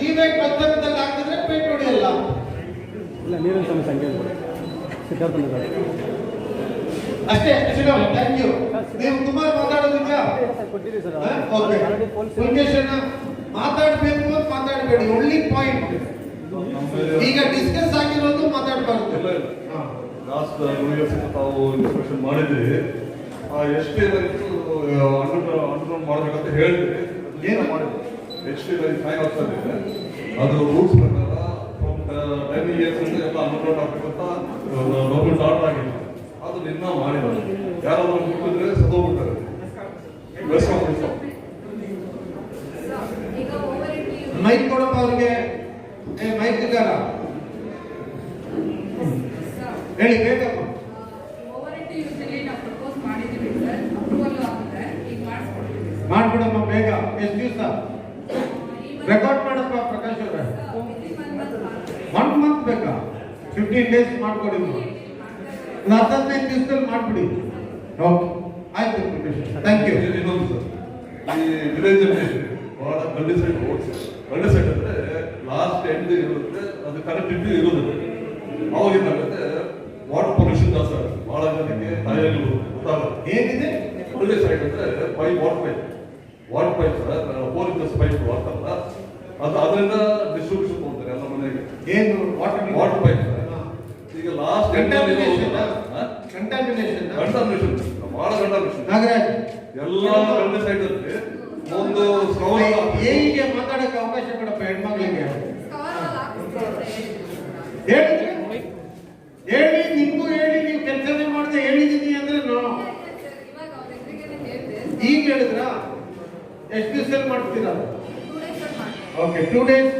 ನೀವೇ ಕತ್ತಲದಲ್ಲಿ ಹಾಕಿದ್ರೆ ಪೇಂಟ್ ಹೊಡಿಯಲ್ಲ. ಇಲ್ಲ, ನೀರಿನ ಸಮಸ್ಯೆ ಹಂಗೆ ಸಿದ್ಧಾರ್ಥ ನಗರ ಅಷ್ಟೇ. Thank you. ನೀವು ಕುಮಾರ್ ಮಾತಾಡೋದಿದ್ಯಾ? ಕೊಟ್ಟಿದ್ದೀವಿ ಸರ್. ಓಕೆ, ಮಾತಾಡಬೇಕು ಅಂತ ಮಾತಾಡಬೇಡಿ. ಒಳ್ಳೆ ಪಾಯಿಂಟ್. ಈಗ ಡಿಸ್ಕಸ್ ಆಗಿರೋದು ಮಾತಾಡಬಾರ್ದು. ಲಾಸ್ಟ್ 2 years ತಾವು ಇನ್ಸ್ಪೆಕ್ಷನ್ ಮಾಡಿದ್ರಿ. ಎಷ್ಟು ಅಂಡರ್ಗ್ರೌಂಡ್ ಮಾಡಬೇಕಂತ ಹೇಳಿದ್ರಿ. ಏನು ಮಾಡಿದ್ರಿ? ಎಷ್ಟು ಫೈನ್ ಆಗ್ತಾ ಇದೆ, ಅದು ರೂಲ್ಸ್ ಪ್ರಕಾರ 10 years ಎಲ್ಲ ಅಂಡರ್ಗ್ರೌಂಡ್ ಆಗ್ಬೇಕಂತ ಗೌರ್ಮೆಂಟ್ ಆರ್ಡರ್ ಆಗಿದೆ. ಅದು ನಿನ್ನ ಮಾಡಿದ್ದಾರೆ. ಯಾರಾದ್ರೂ ಮುಟ್ಟಿದ್ರೆ ಸತ್ತೋಗ್ಬಿಡ್ತಾರೆ. ಮೈಕ್ ಕೊಡಪ್ಪ ಅವ್ರಿಗೆ. ಮೈಕ್ ಇದ್ದಾರ? ಹೇಳಿ, ಬೇಕಪ್ಪ. ಮಾಡ್ಬಿಡಮ್ಮ ಬೇಗ. ಎಷ್ಟು ದಿವಸ ರೆಕಾರ್ಡ್ ಮಾಡಪ್ಪ ಪ್ರಕಾಶ್ ಅವರ? 1 month ಬೇಕಾ? 15 days ಮಾಡ್ಕೊಡಿ. 15 ದಿವಸದಲ್ಲಿ ಮಾಡ್ಬಿಡಿ. ಓಕೆ, ಆಯ್ತು ಪ್ರಕಾಶ್, ಥ್ಯಾಂಕ್ ಯು. ಇನ್ನೊಂದು ಸರ್, ಈ ವಿಲೇಜ್ ಅಲ್ಲಿ ಬಹಳ ಗಲ್ಲಿ ಸೈಡ್ ರೋಡ್ಸ್. ಗಲ್ಲಿ ಸೈಡ್ ಅಂದ್ರೆ ಲಾಸ್ಟ್ ಎಂಡ್ ಇರುತ್ತೆ, ಅದು ಕನೆಕ್ಟಿವಿಟಿ ಇರೋದಿಲ್ಲ. ಅವಾಗ ಏನಾಗುತ್ತೆ, ವಾಟರ್ ಪೊಲ್ಯೂಷನ್ ಜಾಸ್ತಿ ಆಗುತ್ತೆ. ಬಹಳ ಜನಕ್ಕೆ ತಾಯಿಗಳು ಗೊತ್ತಾಗಲ್ಲ. ಏನಿದೆ ಗಲ್ಲಿ ಸೈಡ್ ಅಂದ್ರೆ water pipe sir, 4 inches pipe ವಾಡ್ತಾರಲ್ಲ, ಅದು ಅದರಿಂದ ಡಿಸ್ಟ್ರಿಬ್ಯೂಷನ್ ಮಾಡ್ತಾರೆ ಎಲ್ಲ ಮನೆಗೆ. ಏನು ವಾಟರ್ ಪೈಪ್ ಈಗ ಲಾಸ್ಟ್ ಕಂಟಾಮಿನೇಷನ್ ಬಹಳ ಕಂಟಾಮಿನೇಷನ್ ನಾಗರಾಜ್ ಎಲ್ಲ ಗಲ್ಲಿ ಸೈಡ್ ಅಲ್ಲಿ ಒಂದು ಹೇಗೆ ಮಾತಾಡಕ್ಕೆ ಎಷ್ಟು ದಿವಸದಲ್ಲಿ ಮಾಡ್ತೀರಾ? 2 days ಅಲ್ಲಿ ಮಾಡ್ತೀವಿ. Okay, 2 days.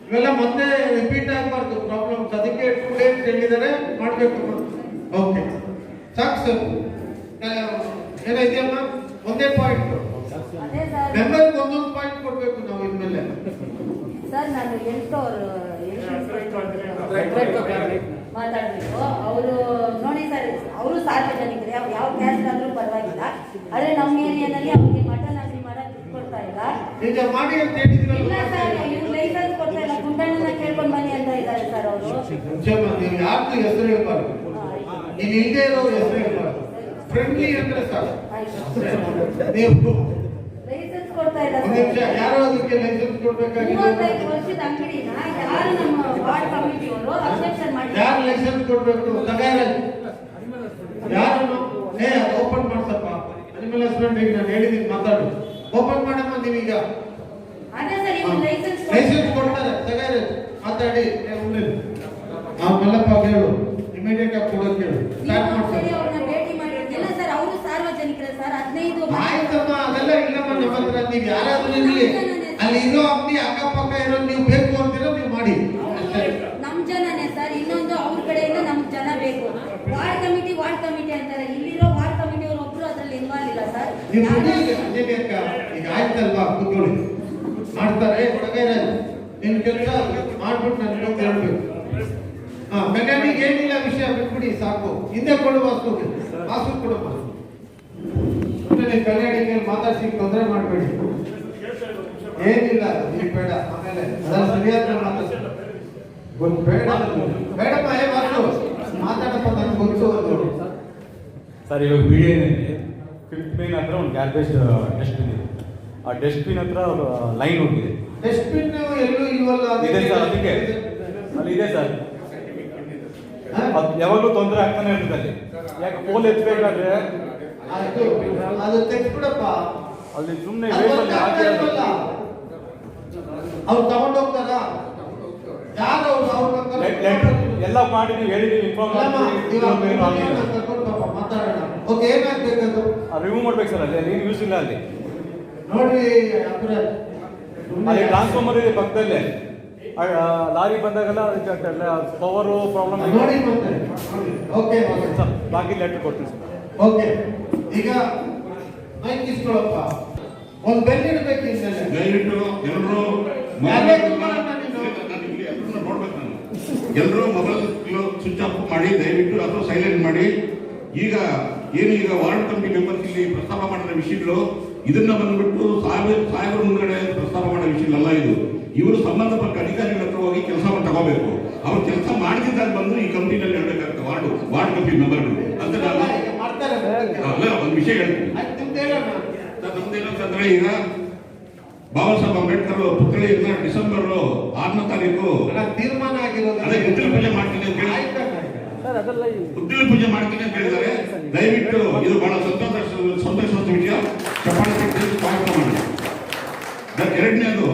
ಇವೆಲ್ಲ ಮತ್ತೆ ರಿಪೀಟ್ ಆಗಬಾರ್ದು ಪ್ರಾಬ್ಲಮ್ಸ್, ಅದಕ್ಕೆ 2 days ಹೇಳಿದರೆ ಮಾಡಬೇಕು. ಓಕೆ, ಸಾಕು ಸರ್. ಏನಿದೆಯಮ್ಮ? ಒಂದೇ ಪಾಯಿಂಟ್. ಅದೇ ಸರ್ ಮೆಂಬರ್ಗೆ ಒಂದೊಂದು ಪಾಯಿಂಟ್ ಕೊಡಬೇಕು ನಾವು ಇನ್ಮೇಲೆ. ಸರ್ ನಾನು ಮಾತಾಡಬೇಕು. ಅವರು ನೋಡಿ ಸರ್, ಅವರು ಸಾರ್ವಜನಿಕರು ಯಾವ ಕ್ಯಾಸ್ಟ್ ಆದ್ರೂ ಪರವಾಗಿಲ್ಲ. ಆದ್ರೆ ನಮ್ಮ ಏರಿಯಾದಲ್ಲಿ ಅವ್ರಿಗೆ ಮಟನ್ ಅಂಗಡಿ ಮಾಡಕ್ ಕೊಡ್ತಾ ಇಲ್ಲ. ಈಗ ಮಾಡಿ ಅಂತ ಹೇಳಿದ್ರಲ್ಲ. ಇಲ್ಲ ಸರ್, ಇವ್ರು ಲೈಸೆನ್ಸ್ ಕೊಡ್ತಾ ಇಲ್ಲ. ಗುಂಡಣ್ಣನ ಕೇಳ್ಕೊಂಡು ಬನ್ನಿ ಅಂತ ಇದ್ದಾರೆ ಸರ್ ಅವರು. ನೀವು ಯಾರ್ದು ಹೆಸರು ಹೇಳ್ಬಾರ್ದು, ನೀವು ಇಲ್ಲದೆ ಇರೋ ಹೆಸರು ಹೇಳ್ಬಾರ್ದು. ಫ್ರೆಂಡ್ಲಿ ಅಂದ್ರೆ ಸಾಕು. ನೀವು ಲೈಸೆನ್ಸ್ ಕೊಡ್ತಾ ಇಲ್ಲ ಒಂದು ನಿಮಿಷ, ಯಾರೋ ಅದಕ್ಕೆ ಲೈಸೆನ್ಸ್ ಕೊಡ್ಬೇಕಾಗಿಲ್ಲ. 35 ವರ್ಷದ ಅಂಗಡಿನ ಯಾರು ನಮ್ಮ ವಾರ್ಡ್ ಕಮಿಟಿಯವರು ಅಬ್ಜೆಕ್ಷನ್ ಮಾಡಿ ಯಾರು ಲೈಸೆನ್ಸ್ ಕೊಡ್ಬೇಕು? ತಗಾರ ಯಾರು? ಓಪನ್ ಮಾಡ್ಸಪ್ಪ. ಅನಿಮಲ್ ಹಸ್ಬೆಂಡ್ರಿಗೆ ನಾನು ಹೇಳಿದ್ದೀನಿ, ಮಾತಾಡು. ಓಪನ್ ಮಾಡಮ್ಮ ನೀವೀಗ. ಅದೇ ಸರ್, ಇವ್ರು ಲೈಸೆನ್ಸ್ ಕೊಡ್ತಾರೆ. ತಗಾರ ಮಾತಾಡಿ. ಮಲ್ಲಪ್ಪ ಹೇಳು, ಇಮಿಡಿಯೇಟ್ ಆಗಿ ಕೊಡೋಕೆ ಹೇಳು. ಸ್ಟಾರ್ಟ್ ಮಾಡ್ತಾರೆ. ಅವ್ರನ್ನ ಭೇಟಿ ಮಾಡಿರ್ತಿಲ್ಲ ಸರ್, ಅವರು ಸಾರ್ವಜನಿಕರ ಸರ್. 15 ಆಯ್ತಮ್ಮ, ಅದೆಲ್ಲ ಇಲ್ಲಮ್ಮ ನಮ್ಮ ಹತ್ರ. ನೀವು ಯಾರಾದ್ರೂ ಇರ್ಲಿ, ಅಲ್ಲಿ ಇರೋ ಅಂಗಡಿ ಅಕ್ಕಪಕ್ಕ ಇರೋ ನೀವು ಬೇಕು ಅಂತೀರೋ ನೀವು ಮಾಡಿ. ನಮ್ ಜನನೇ ಸರ್. ಇನ್ನೊಂದು ಅವ್ರ ಕಡೆಯಿಂದ ನಮ್ಗೆ ಜನ ಬೇಕು. ವಾರ್ಡ್ ಕಮಿಟಿ ಅಂತಾರೆ. ಇಲ್ಲಿರೋ ವಾರ್ಡ್ ಕಮಿಟಿ ಅವರು ಒಬ್ರು ಅದ್ರಲ್ಲಿ ಇನ್ವಾಲ್ವ್ ಇಲ್ಲ ಸರ್. ನೀವು ಅಂಜಲಿ ಅಕ್ಕ, ಈಗ ಆಯ್ತಲ್ವಾ, ಕೂತ್ಕೊಳ್ಳಿ. ಮಾಡ್ತಾರೆ ಒಳಗಡೆ. ನಿಮ್ ಕೆಲಸ ಮಾಡ್ಬಿಟ್ಟು ನನಗೆ ಹೇಳ್ಬೇಕು. ಮೆಕ್ಯಾನಿಕ್ ಏನಿಲ್ಲ ವಿಷಯ ಬಿಟ್ಬಿಡಿ, ಸಾಕು. ಹಿಂದೆ ಕೊಡು ವಾಸ್ತು, ವಾಸ್ತು ಕೊಡಮ್ಮ. ಕಲ್ಯಾಣಿಗೆ ಮಾತಾಡ್ಸಿ ತೊಂದರೆ ಮಾಡಬೇಡಿ. ಏನಿಲ್ಲ, ನೀವು ಬೇಡ. ಆಮೇಲೆ ಅದೆಲ್ಲ ಸರಿಯಾದ ಮಾತಾಡ್ಸಿ ಒಂದು ಬೇಡ ಬೇಡಪ್ಪ. ಮಾತಾಡಪ್ಪ, ನನಗೆ ಗೊತ್ತು. ಸರ್, ಇವಾಗ ಬಿಡಿಯಲ್ಲಿ 5th ಮೇನ್ ಹತ್ರ ಒಂದು ಗ್ಯಾರ್ಬೇಜ್ ಡಸ್ಟ್ಬಿನ್ ಇದೆ. ಆ ಡಸ್ಟ್ಬಿನ್ ಹತ್ರ ಲೈನ್ ಹೋಗಿದೆ. ಡಸ್ಟ್ಬಿನ್ ಎಲ್ಲೂ ಇಲ್ವಲ್ಲ? ಇದೆ ಸರ್, ಅದಕ್ಕೆ ಅಲ್ಲಿ ಇದೆ ಸರ್. ಅದು ಯಾವಾಗಲೂ ತೊಂದರೆ ಆಗ್ತಾನೆ ಇರ್ತದೆ ಅಲ್ಲಿ. ಯಾಕೆ ಪೋಲ್ ಎತ್ತಬೇಕಾದ್ರೆ ಅದು ತೆಗ್ದ್ಬಿಡಪ್ಪ. ಅಲ್ಲಿ ಸುಮ್ಮನೆ ವೇಟಲ್ಲಿ ಹಾಕಿರೋದು. ಅವ್ರು ತಗೊಂಡು ಹೋಗ್ತಾರ? ಯಾರು ಎಲ್ಲ ಮಾಡಿ ನೀವು ಹೇಳಿದೀವಿ, ಇನ್ಫಾರ್ಮ್ ಮಾತಾಡೋಣ. ಓಕೆ, ಏನಾಗ್ಬೇಕದು? ರಿಮೂವ್ ಮಾಡ್ಬೇಕು ಸರ್. ಅಲ್ಲಿ ಏನು ಯೂಸ್ ಇಲ್ಲ ಅಲ್ಲಿ. ನೋಡ್ರಿ, ಅಲ್ಲಿ ಟ್ರಾನ್ಸ್ಫಾರ್ಮರ್ ಇದೆ ಪಕ್ಕದಲ್ಲೇ. ಲಾರಿ ಬಂದಾಗೆಲ್ಲ ಪವರು ಪ್ರಾಬ್ಲಮ್ ನೋಡಿ. ಓಕೆ ಸರ್, ಬಾಕಿ ಲೆಟರ್ ಕೊಡ್ತೀನಿ ಸರ್. ಓಕೆ, ಈಗ ಮೈಕ್ ಇಸ್ಕೊಳಪ್ಪ. ಒಂದು ಬೆಲ್ ಇಡಬೇಕು ಇನ್ಮೇಲೆ. ದಯವಿಟ್ಟು ಎಲ್ಲರೂ ಎಲ್ಲರೂ ಮೊಬೈಲ್ ಸ್ವಿಚ್ ಆಫ್ ಮಾಡಿ, ದಯವಿಟ್ಟು ಅಥವಾ ಸೈಲೆಂಟ್ ಮಾಡಿ. ಈಗ ವಾರ್ಡ್ ಕಮಿಟಿ ಮೆಂಬರ್ಸ್ ಇಲ್ಲಿ ಪ್ರಸ್ತಾಪ ಮಾಡಿದ ವಿಷಯಗಳು, ಇದನ್ನ ಬಂದ್ಬಿಟ್ಟು ಸಾಹೇಬರ ಮುಂದ್ಗಡೆ ಪ್ರಸ್ತಾಪ ಮಾಡೋ ವಿಷಯಗಳಲ್ಲ ಇದು. ಇವರು ಸಂಬಂಧಪಟ್ಟ ಅಧಿಕಾರಿಗಳ ಹತ್ರ ಹೋಗಿ ಕೆಲಸವನ್ನು ತಗೋಬೇಕು. ಅವ್ರು ಕೆಲಸ ಮಾಡಿದಾಗ ಬಂದು ಈ ಕಂಪ್ನಿನಲ್ಲಿ ಹೇಳ್ಬೇಕಾಗ್ತದೆ ವಾರ್ಡ್ ಕಮಿಟಿ ಮೆಂಬರ್ಗಳು ಅಂತ. ನಾನು ಒಂದು ವಿಷಯ ಹೇಳ್ತೀನಿ. ನಮ್ದೇನಂತಂದ್ರೆ, ಈಗ ಬಾಬಾ ಸಾಹೇಬ್ ಅಂಬೇಡ್ಕರ್ ಪುತ್ಥಳಿಯಿಂದ ಡಿಸೆಂಬರ್ 6ನೇ ತಾರೀಕು ತೀರ್ಮಾನ ಆಗಿರೋದು. ಅದೇ ಗುದ್ದಲಿ ಪೂಜೆ ಮಾಡ್ತೀನಿ ಅಂತ ಹೇಳಿ, ಗುದ್ದಲಿ ಪೂಜೆ ಮಾಡ್ತೀನಿ ಅಂತ ಹೇಳಿದ್ದಾರೆ. ದಯವಿಟ್ಟು ಇದು ಬಹಳ ಸಂತೋಷದ ವಿಷಯ. ಚಪ್ಪಾಳೆ ತಟ್ಟಿ ಸ್ವಾಗತ ಮಾಡಿ. ಎರಡನೇದು,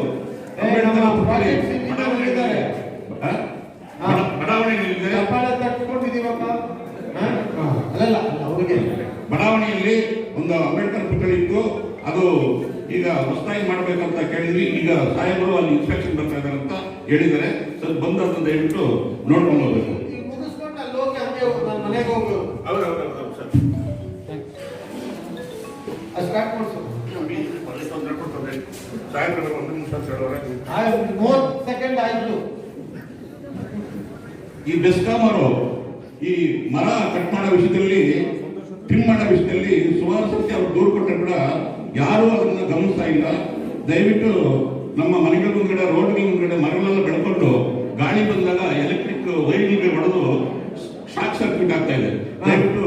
ಬಡಾವಣೆಯಲ್ಲಿ ಒಂದು ಅಂಬೇಡ್ಕರ್ ಪುತ್ಥಳಿ ಇತ್ತು. ಅದು ಈಗ ಹೊಸದಾಗಿ ಮಾಡ್ಬೇಕಂತ ಕೇಳಿದ್ವಿ. ಈಗ ಸಾಹೇಬರು ಅಲ್ಲಿ ಇನ್ಸ್ಪೆಕ್ಷನ್ ಬರ್ತಾ ಇದ್ದಾರೆ ಅಂತ ಹೇಳಿದ್ದಾರೆ. ಸ್ವಲ್ಪ ಬಂದದ್ದು ದಯವಿಟ್ಟು ನೋಡ್ಕೊಂಡು ಹೋಗ್ಬೇಕು. ಮನೆಗೆ ಹೋಗ್ಬೇಕು. ಸೆಕೆಂಡ್ ಆಯ್ತು. ಈ ಬೆಸ್ಕಾಂ ಅವರು ಈ ಮರ ಕಟ್ ಮಾಡೋ ವಿಷಯದಲ್ಲಿ, ಟ್ರಿಮ್ ಮಾಡೋ ವಿಷಯದಲ್ಲಿ ಸುಮಾರು ಸರ್ತಿ ಅವರು ದೂರು ಕೊಟ್ಟರು ಕೂಡ ಯಾರು ಅದನ್ನ ಗಮನಿಸ್ತಾ ಇಲ್ಲ. ದಯವಿಟ್ಟು ನಮ್ಮ ಮನೆಗಳ ಮುಂದ್ಗಡೆ, ರೋಡ್ಗಳ ಮುಂದ್ಗಡೆ ಮರಗಳೆಲ್ಲ ಬೆಳ್ಕೊಂಡು ಗಾಳಿ ಬಂದಾಗ ಎಲೆಕ್ಟ್ರಿಕ್ ವೈರ್ಗಳಿಗೆ ಹೊಡೆದು ಶಾಕ್ ಸರ್ಕ್ಯೂಟ್ ಆಗ್ತಾ ಇದೆ. ದಯವಿಟ್ಟು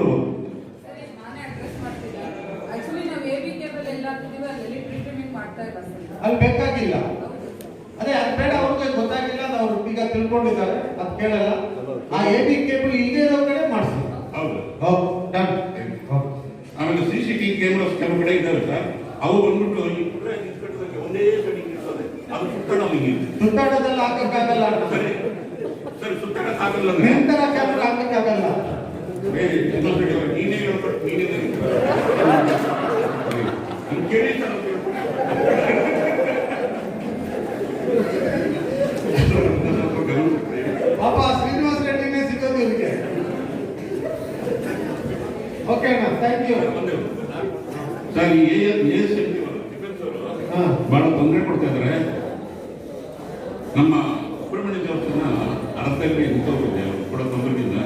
ಅಲ್ಲಿ ಬೇಕಾಗಿಲ್ಲ. ಅದೇ ಅದು ಬೇಡ, ಅವ್ರಿಗೆ ಗೊತ್ತಾಗಿಲ್ಲ. ಅವ್ರು ಈಗ ತಿಳ್ಕೊಂಡಿದ್ದಾರೆ, ಅದು ಕೇಳಲ್ಲ. ಆ AB ಕೇಬಲ್ ಇಲ್ಲದೆ ಇರೋ ಕಡೆ ಮಾಡಿಸಿ. ಹೌದು, ಆಮೇಲೆ CCTV ಕ್ಯಾಮ್ರಾಸ್ ಕೆಲವು ಕಡೆ ಇದ್ದಾವೆ ಸರ್. ಅವು ಬಂದ್ಬಿಟ್ಟು ಒಂದೇ ಅದು ಸುತ್ತಾಡೋದೆಲ್ಲ ಹಾಕಕ್ಕಾಗಲ್ಲ. ಸರಿ, ಸುತ್ತಾಡಕ್ಕಾಗಲ್ಲ. ನಿಂತರ ಕ್ಯಾಮ್ರಾ ಹಾಕಕ್ಕಾಗಲ್ಲ. ನೀನೇ ಕೇಳಿ ಥ್ಯಾಂಕ್ ಯು. ಸರ್ ಈ ಬಹಳ ತೊಂದರೆ ಕೊಡ್ತಾ ಇದ್ದಾರೆ. ನಮ್ಮ ಸುಬ್ರಹ್ಮಣ್ಯ ದೇವಸ್ಥಾನ ಅರ್ಧದಲ್ಲಿ ನಿಂತೋಗಿದೆ ಕೂಡ ತೊಂದರೆಯಿಂದ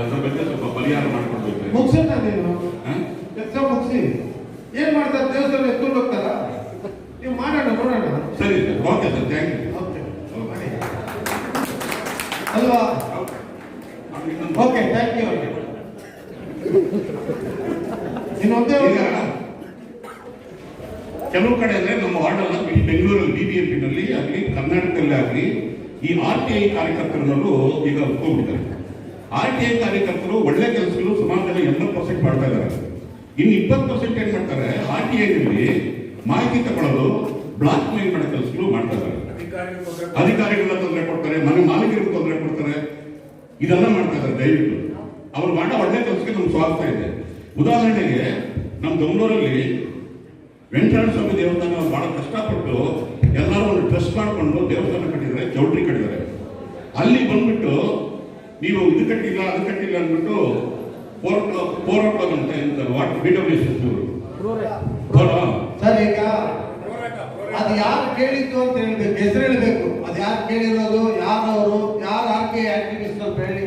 ಇದ್ರ ಬಗ್ಗೆ ಸ್ವಲ್ಪ ಪರಿಹಾರ ಮಾಡ್ಕೊಡ್ಬೇಕು. ಮುಗಿಸೋಣ ನೀನು ಕೆಲಸ ಮುಗಿಸಿ ಏನ್ ಮಾಡ್ತಾರೆ ದೇವಸ್ಥಾನ ಎತ್ಕೊಂಡು ಹೋಗ್ತಾರ ನೀವು ಮಾಡೋಣ ನೋಡೋಣ. ಸರಿ sir, okay sir, thank you. ಅಲ್ವಾ? Okay, thank you. ಇನ್ನೊಂದೇ ಕೆಲವು ಕಡೆ ಅಂದ್ರೆ ನಮ್ಮ ವಾರ್ಡಲ್ಲ, ಬೆಂಗಳೂರಲ್ಲಿ BBMP-ನಲ್ಲಿ ಆಗಲಿ ಕರ್ನಾಟಕದಲ್ಲಿ ಆಗಲಿ ಈ RTI ಕಾರ್ಯಕರ್ತರನ್ನೂ ಈಗ ಒಪ್ಕೊಂಡ್ಬಿಡ್ತಾರೆ. RTI ಕಾರ್ಯಕರ್ತರು ಒಳ್ಳೆ ಕೆಲಸಗಳು ಸುಮಾರು ಜನ 80% ಮಾಡ್ತಾ ಇದ್ದಾರೆ. ಇನ್ನು 20% ಏನ್ ಮಾಡ್ತಾರೆ, RTI-ನಲ್ಲಿ ಮಾಹಿತಿ ತಗೊಳ್ಳೋದು, ಬ್ಲಾಕ್ ಮೇಲ್ ಮಾಡೋ ಕೆಲಸಗಳು ಮಾಡ್ತಾ ಇದ್ದಾರೆ. ಅಧಿಕಾರಿಗಳ ತೊಂದರೆ ಕೊಡ್ತಾರೆ, ಮನೆ ಮಾಲೀಕರಿಗೆ ತೊಂದರೆ ಕೊಡ್ತಾರೆ, ಇದೆಲ್ಲ ಮಾಡ್ತಾ ಇದ್ದಾರೆ. ದಯವಿಟ್ಟು ಅವ್ರು ಮಾಡೋ ಒಳ್ಳೆ ಕೆಲಸಕ್ಕೆ ನಮ್ಗೆ ಸ್ವಾಗತ ಇದೆ. ಉದಾಹರಣೆಗೆ ನಮ್ಮ ಬೆಂಗಳೂರಲ್ಲಿ ವೆಂಕಟೇಶ್ವರ ಸ್ವಾಮಿ ದೇವಸ್ಥಾನ ಬಹಳ ಕಷ್ಟಪಟ್ಟು ಎಲ್ಲರೂ ಒಂದು ಟ್ರಸ್ಟ್ ಮಾಡಿಕೊಂಡು ದೇವಸ್ಥಾನ ಕಟ್ಟಿದ್ದಾರೆ, ಚೌಟ್ರಿ ಕಟ್ಟಿದ್ದಾರೆ. ಅಲ್ಲಿ ಬಂದ್ಬಿಟ್ಟು ನೀವು ಇದು ಕಟ್ಟಿಲ್ಲ ಅದು ಕಟ್ಟಿಲ್ಲ ಅಂದ್ಬಿಟ್ಟು 4 o'clock ಅಂತ ಹೇಳ್ತಾರೆ. ವಾಟ್ BWS ಸರ್, ಈಗ ಅದು ಯಾರು ಕೇಳಿದ್ದು ಅಂತ ಹೇಳ್ಬೇಕು, ಹೆಸರು ಹೇಳ್ಬೇಕು. ಅದು ಯಾರು ಕೇಳಿರೋದು, ಯಾರವರು, ಯಾರು RTI ಆಕ್ಟಿವಿಸ್ಟ್ ಅಂತ ಹೇಳಿ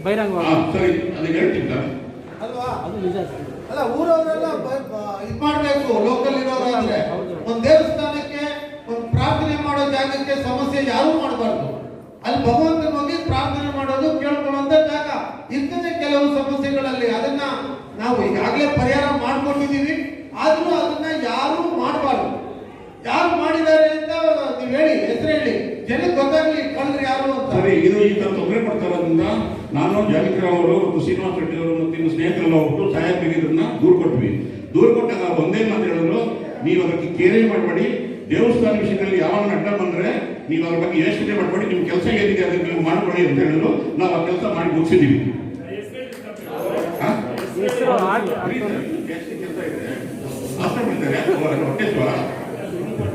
ಬಹಿರಂಗ. ಸರಿ, ಅದಕ್ಕೆ ಹೇಳ್ತಿದ್ದ ಅಲ್ವಾ? ಅಲ್ಲ, ಊರವರೆಲ್ಲ ಇದು ಮಾಡ್ಬೇಕು. ಲೋಕಲ್ ಇರೋರಾದ್ರೆ ಒಂದು ದೇವಸ್ಥಾನಕ್ಕೆ ಒಂದು ಪ್ರಾರ್ಥನೆ ಮಾಡೋ ಜಾಗಕ್ಕೆ ಸಮಸ್ಯೆ ಯಾರು ಮಾಡಬಾರ್ದು. ಅಲ್ಲಿ ಭಗವಂತನ ಹೋಗಿ ಪ್ರಾರ್ಥನೆ ಮಾಡೋದು, ಕೇಳ್ಕೊಳ್ಳುವಂತ ಜಾಗ ಇರ್ತದೆ. ಕೆಲವು ಸಮಸ್ಯೆಗಳಲ್ಲಿ ಅದನ್ನ ನಾವು ಈಗಾಗಲೇ ಪರಿಹಾರ ಮಾಡ್ಕೊಂಡಿದೀವಿ. ಆದ್ರೂ ಅದನ್ನ ಯಾರು ಮಾಡಬಾರ್ದು. ಯಾರು ಮಾಡಿದ್ದಾರೆ ಅಂತ ನೀವು ಹೇಳಿ, ಹೆಸರು ಹೇಳಿ, ಜನಕ್ಕೆ ಗೊತ್ತಾಗ್ಲಿ ಕಳ್ರಿ ಯಾರು ಅಂತ. ಸರಿ, ಇದು ಈ ತರ ತೊಂದರೆ ಕೊಡ್ತಾರೋದ್ರಿಂದ ನಾನು ಜಾನಕಿರಾವ್ ಅವರು ಮತ್ತು ಶ್ರೀನಿವಾಸ ರೆಡ್ಡಿ ಅವರು ಮತ್ತು ಇನ್ನು ಸ್ನೇಹಿತರೆಲ್ಲ ಹೋಗ್ಬಿಟ್ಟು ಸಾಹೇಬ್ರಿಗೆ ಇದನ್ನ ದೂರು ಕೊಟ್ವಿ. ದೂರು ಕೊಟ್ಟಾಗ ಒಂದೇ ಮಾತು ಹೇಳಿದ್ರು, ನೀವು ಅದಕ್ಕೆ ಕೇರೆ ಮಾಡಬೇಡಿ. ದೇವಸ್ಥಾನ ವಿಷಯದಲ್ಲಿ ಯಾವ ಅಡ್ಡ ಬಂದ್ರೆ ನೀವು ಅದ್ರ ಬಗ್ಗೆ ಯೋಚನೆ ಮಾಡಬೇಡಿ. ನಿಮ್ಮ ಕೆಲಸ ಏನಿದೆ ಅದಕ್ಕೆ ನೀವು ಮಾಡ್ಕೊಳ್ಳಿ ಅಂತ ಹೇಳಿದ್ರು. ನಾವು ಆ ಕೆಲಸ ಮಾಡಿ ಮುಗಿಸಿದೀವಿ.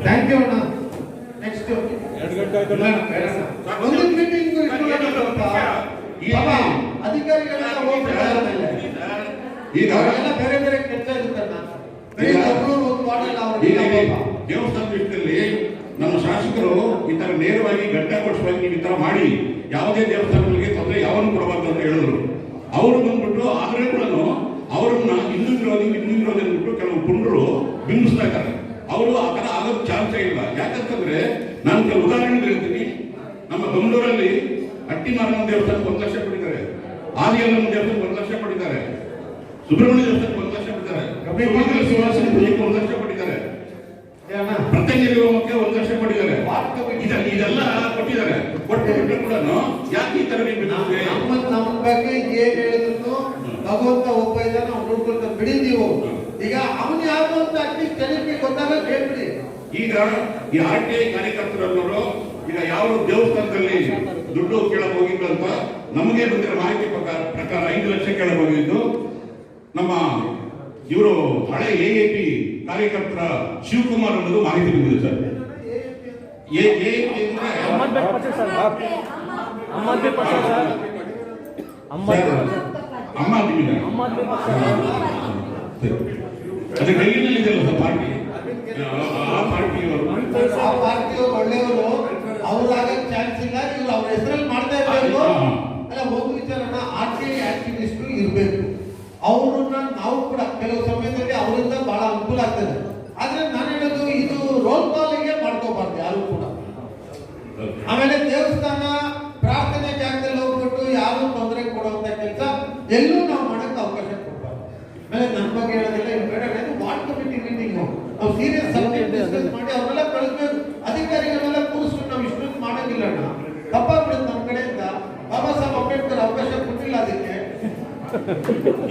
ಥ್ಯಾಂಕ್ ಯು ಅಣ್ಣ. ನೆಕ್ಸ್ಟ್ 2 ಗಂಟೆ ಆಯ್ತು. ಒಂದು ಮೀಟಿಂಗ್ ಅಧಿಕಾರಿಗಳೆಲ್ಲ ಹೋಗ್ತಾರೆ. ಈಗ ಬೇರೆ ಬೇರೆ ಕೆಲಸ ಇರುತ್ತಲ್ಲ. ದೇವಸ್ಥಾನ ವಿಷಯದಲ್ಲಿ ನಮ್ಮ ಶಾಸಕರು ಈ ತರ ನೇರವಾಗಿ ಘಂಟಾಘೋಷವಾಗಿ ನೀವು ಈ ತರ ಮಾಡಿ ಯಾವುದೇ ದೇವಸ್ಥಾನಗಳಿಗೆ ತೊಂದರೆ ಯಾವನ್ನು ಕೊಡಬಾರ್ದು ಅಂತ ಹೇಳಿದ್ರು. ಅವರು ಬಂದ್ಬಿಟ್ಟು ಆದ್ರೆ ಕೂಡ ಅವರನ್ನ ಹಿಂದೂ ವಿರೋಧಿ ಅಂದ್ಬಿಟ್ಟು ಕೆಲವು ಪುಂಡರು ಬಿಂಬಿಸ್ತಾ ಇದ್ದಾರೆ. ಅವರು ಆ ತರ ಆಗೋದು ಚಾನ್ಸೇ ಇಲ್ಲ. ಯಾಕಂತಂದ್ರೆ ನಾನು ಕೆಲವು ಉದಾಹರಣೆ ಹೇಳ್ತೀನಿ. ನಮ್ಮ ಬೆಂಗಳೂರಲ್ಲಿ ಅಟ್ಟಿಮಾರಮ್ಮ ದೇವಸ್ಥಾನಕ್ಕೆ 1 ಲಕ್ಷ ಕೊಟ್ಟಿದ್ದಾರೆ, ಆದಿಯಲ್ಲಮ್ಮ ದೇವಸ್ಥಾನಕ್ಕೆ 1 ಲಕ್ಷ ಕೊಟ್ಟಿದ್ದಾರೆ, ಸುಬ್ರಹ್ಮಣ್ಯ ದೇವಸ್ಥಾನಕ್ಕೆ 1 ಲಕ್ಷ ಕೊಟ್ಟಿದ್ದಾರೆ, 1 ಲಕ್ಷ ಕೊಟ್ಟಿದ್ದಾರೆ, ಪ್ರತ್ಯಂಜಲಿ ಹೋಮಕ್ಕೆ 1 ಲಕ್ಷ ಕೊಟ್ಟಿದ್ದಾರೆ. ಇದೆಲ್ಲ ಕೊಟ್ಟಿದ್ದಾರೆ. ಕೊಟ್ಟು ಕೂಡ ಯಾಕೆ ಈ ತರ ನಮ್ಮ ಬಗ್ಗೆ ಏನ್ ಹೇಳಿದ್ರು ಭಗವಂತ ಒಬ್ಬ ಇದ್ದಾನೆ, ಅವ್ನು ನೋಡ್ಕೊಳ್ತಾ ಬಿಡಿ. ನೀವು ಈಗ ಅವನು ಯಾರು ಅಂತ ಅಟ್ಲೀಸ್ಟ್ ಜನಕ್ಕೆ ಗೊತ್ತಾಗ ಕೇಳ್ಬಿಡಿ. ಈಗ ಈ RTI ಕಾರ್ಯಕರ್ತರವರು ಈಗ ಯಾವ ದೇವಸ್ಥಾನದಲ್ಲಿ ದುಡ್ಡು ಕೇಳಕ್ ಹೋಗಿದ್ದು ಅಂತ ನಮಗೆ ಬಂದಿರೋ ಮಾಹಿತಿ ಪ್ರಕಾರ 5 ಲಕ್ಷ ಕೇಳಕ್ ಹೋಗಿದ್ದು. ನಮ್ಮ ಇವರು ಹಳೆ AAP ಕಾರ್ಯಕರ್ತರ ಶಿವಕುಮಾರ್ ಅನ್ನೋದು ಮಾಹಿತಿ ಬಂದಿದೆ ಸರ್. ಅದೇ ಡೆಲ್ಲಿನಲ್ಲಿ ಇದೆಯಲ್ಲ ಸರ್ ಪಾರ್ಟಿ, ಆ ಪಾರ್ಟಿಯವರು ಒಳ್ಳೆಯವರು, ಅವ್ರಾಗಕ್ಕೆ ಚಾನ್ಸ್ ಇಲ್ಲ. ಇವ್ರು ಅವ್ರ ಹೆಸರಲ್ಲಿ ಮಾಡ್ತಾ ಇರ್ಬೇಕು. ಅಲ್ಲ, ಒಂದು ವಿಚಾರನ RTI ಆಕ್ಟಿವಿಸ್ಟ್ ಇರ್ಬೇಕು. ಅವ್ರನ್ನ ನಾವು ಕೂಡ ಕೆಲವು ಸಮಯದಲ್ಲಿ ಅವರಿಂದ ಬಹಳ ಅನುಕೂಲ ಆಗ್ತದೆ. ಆದ್ರೆ ನಾನು ಹೇಳೋದು, ಇದು ರೋಲ್ ಕಾಲಿಗೆ ಮಾಡ್ಕೋಬಾರ್ದು ಯಾರು ಕೂಡ. ಆಮೇಲೆ ದೇವಸ್ಥಾನ ಪ್ರಾರ್ಥನೆ ಜಾಗದಲ್ಲಿ ಹೋಗ್ಬಿಟ್ಟು ಯಾರು ತೊಂದರೆ ಕೊಡುವಂತ ಕೆಲಸ ಎಲ್ಲೂ ನಾವು ಮಾಡಕ್ಕೆ ಅವಕಾಶ ಕೊಡಬಾರ್ದು. ಆಮೇಲೆ ನನ್ನ ಬಗ್ಗೆ ಹೇಳೋದಿಲ್ಲ, ಇದು ಬೇಡ. ವಾರ್ಡ್ ಕಮಿಟಿ ಮೀಟಿಂಗ್ ನಾವು ಸೀರಿಯಸ್ ಸಬ್ಜೆಕ್ಟ್ ಡಿಸ್ಕಸ್ ಮಾಡಿ ಅವರೆಲ್ಲ ಕಳಿಸ್ಬೇಕು. ಅಧಿಕಾರಿಗಳೆಲ್ಲ ಕೂರಿಸ್ಕೊಂಡು ನಾವು ಇಷ್ಟೊಂದು ಮಾಡೋದಿಲ್ಲ ಅಣ್ಣ. ತಪ್ಪಾಗ್ಬಿಡುತ್ತೆ ನಮ್ಮ ಕಡೆಯಿಂದ. ಬಾಬಾ ಸಾಹೇಬ್ ಅಂಬೇಡ್ಕರ್ ಅವಕಾಶ ಕೊಟ್ಟಿಲ್ಲ ಅದಕ್ಕೆ.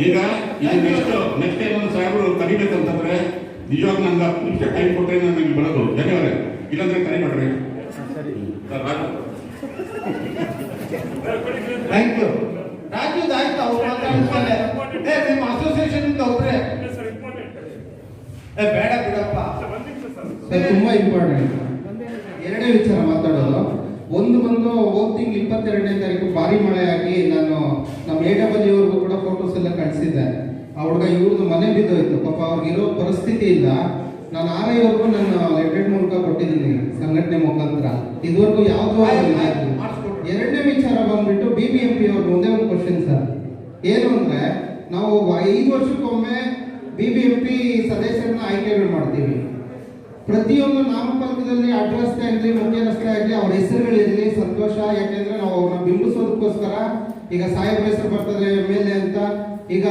ಈಗ ನೆಕ್ಸ್ಟ್ ಟೈಮ್ ಸಾಹೇಬರು ಕರಿಬೇಕಂತಂದ್ರೆ ನಿಜವಾಗ ನಂಗೆ 10 ನಿಮಿಷ ಟೈಮ್ ಕೊಟ್ಟರೆ ನನಗೆ ಬರೋದು ಧನ್ಯವಾದ. ಇಲ್ಲಾಂದ್ರೆ ಕರಿ ಮಾಡ್ರಿ. Thank you. ರಾಜು ಆಯ್ತು, ಅವ್ರು ಮಾತಾಡಿದ್ಮೇಲೆ ನಿಮ್ಮ ಅಸೋಸಿಯೇಷನ್ ಇಂದ ಒಬ್ರೆ ಬೇಡ ಬಿಡಪ್ಪ. ತುಂಬಾ ಇಂಪಾರ್ಟೆಂಟ್. 2ನೇ ವಿಚಾರ ಮಾತಾಡೋದು. ಒಂದು ಬಂದು ಹೋದ ತಿಂಗಳು 22ನೇ ತಾರೀಕು ಭಾರಿ ಮಳೆ ಆಗಿ ನಾನು ನಮ್ಮ AW ಅವ್ರಿಗೂ ಕೂಡ ಫೋಟೋಸ್ ಎಲ್ಲ ಕಳಿಸಿದ್ದೆ. ಆ ಹುಡುಗ ಇವ್ರದ್ದು ಮನೆ ಬಿದ್ದೋಯ್ತು, ಪಾಪ ಅವ್ರಿಗಿರೋ ಪರಿಸ್ಥಿತಿ ಇಲ್ಲ. ನಾನು RI ನನ್ನ ಲೆಟರ್ ಮೂಲಕ ಕೊಟ್ಟಿದ್ದೀನಿ ಸಂಘಟನೆ ಮುಖಾಂತರ, ಇದುವರೆಗೂ ಯಾವುದೂ ಆಗಿಲ್ಲ. ಎರಡನೇ ವಿಚಾರ ಬಂದ್ಬಿಟ್ಟು BBMP ಅವ್ರ ಮುಂದೆ ಒಂದು ಕ್ವಶನ್ ಸರ್, ಏನು ಅಂದ್ರೆ ನಾವು 5 ವರ್ಷಕ್ಕೊಮ್ಮೆ BBMP ಸದಸ್ಯರನ್ನ ಆಯ್ಕೆಗಳು ಮಾಡ್ತೀವಿ. ಪ್ರತಿಯೊಂದು ನಾಮಫಲಕದಲ್ಲಿ ಅಡ್ಡ ರಸ್ತೆ ಆಗಲಿ ಮುಖ್ಯ ರಸ್ತೆ ಆಗಲಿ ಅವ್ರ ಹೆಸರುಗಳಿರಲಿ ಸಂತೋಷ. ಯಾಕೆಂದ್ರೆ ನಾವು ಅವ್ರನ್ನ ಬಿಂಬಿಸೋದಕ್ಕೋಸ್ಕರ ಈಗ ಸಾಹೇಬ್ರ ಹೆಸರು ಬರ್ತದೆ ಮೇಲೆ ಅಂತ, ಈಗ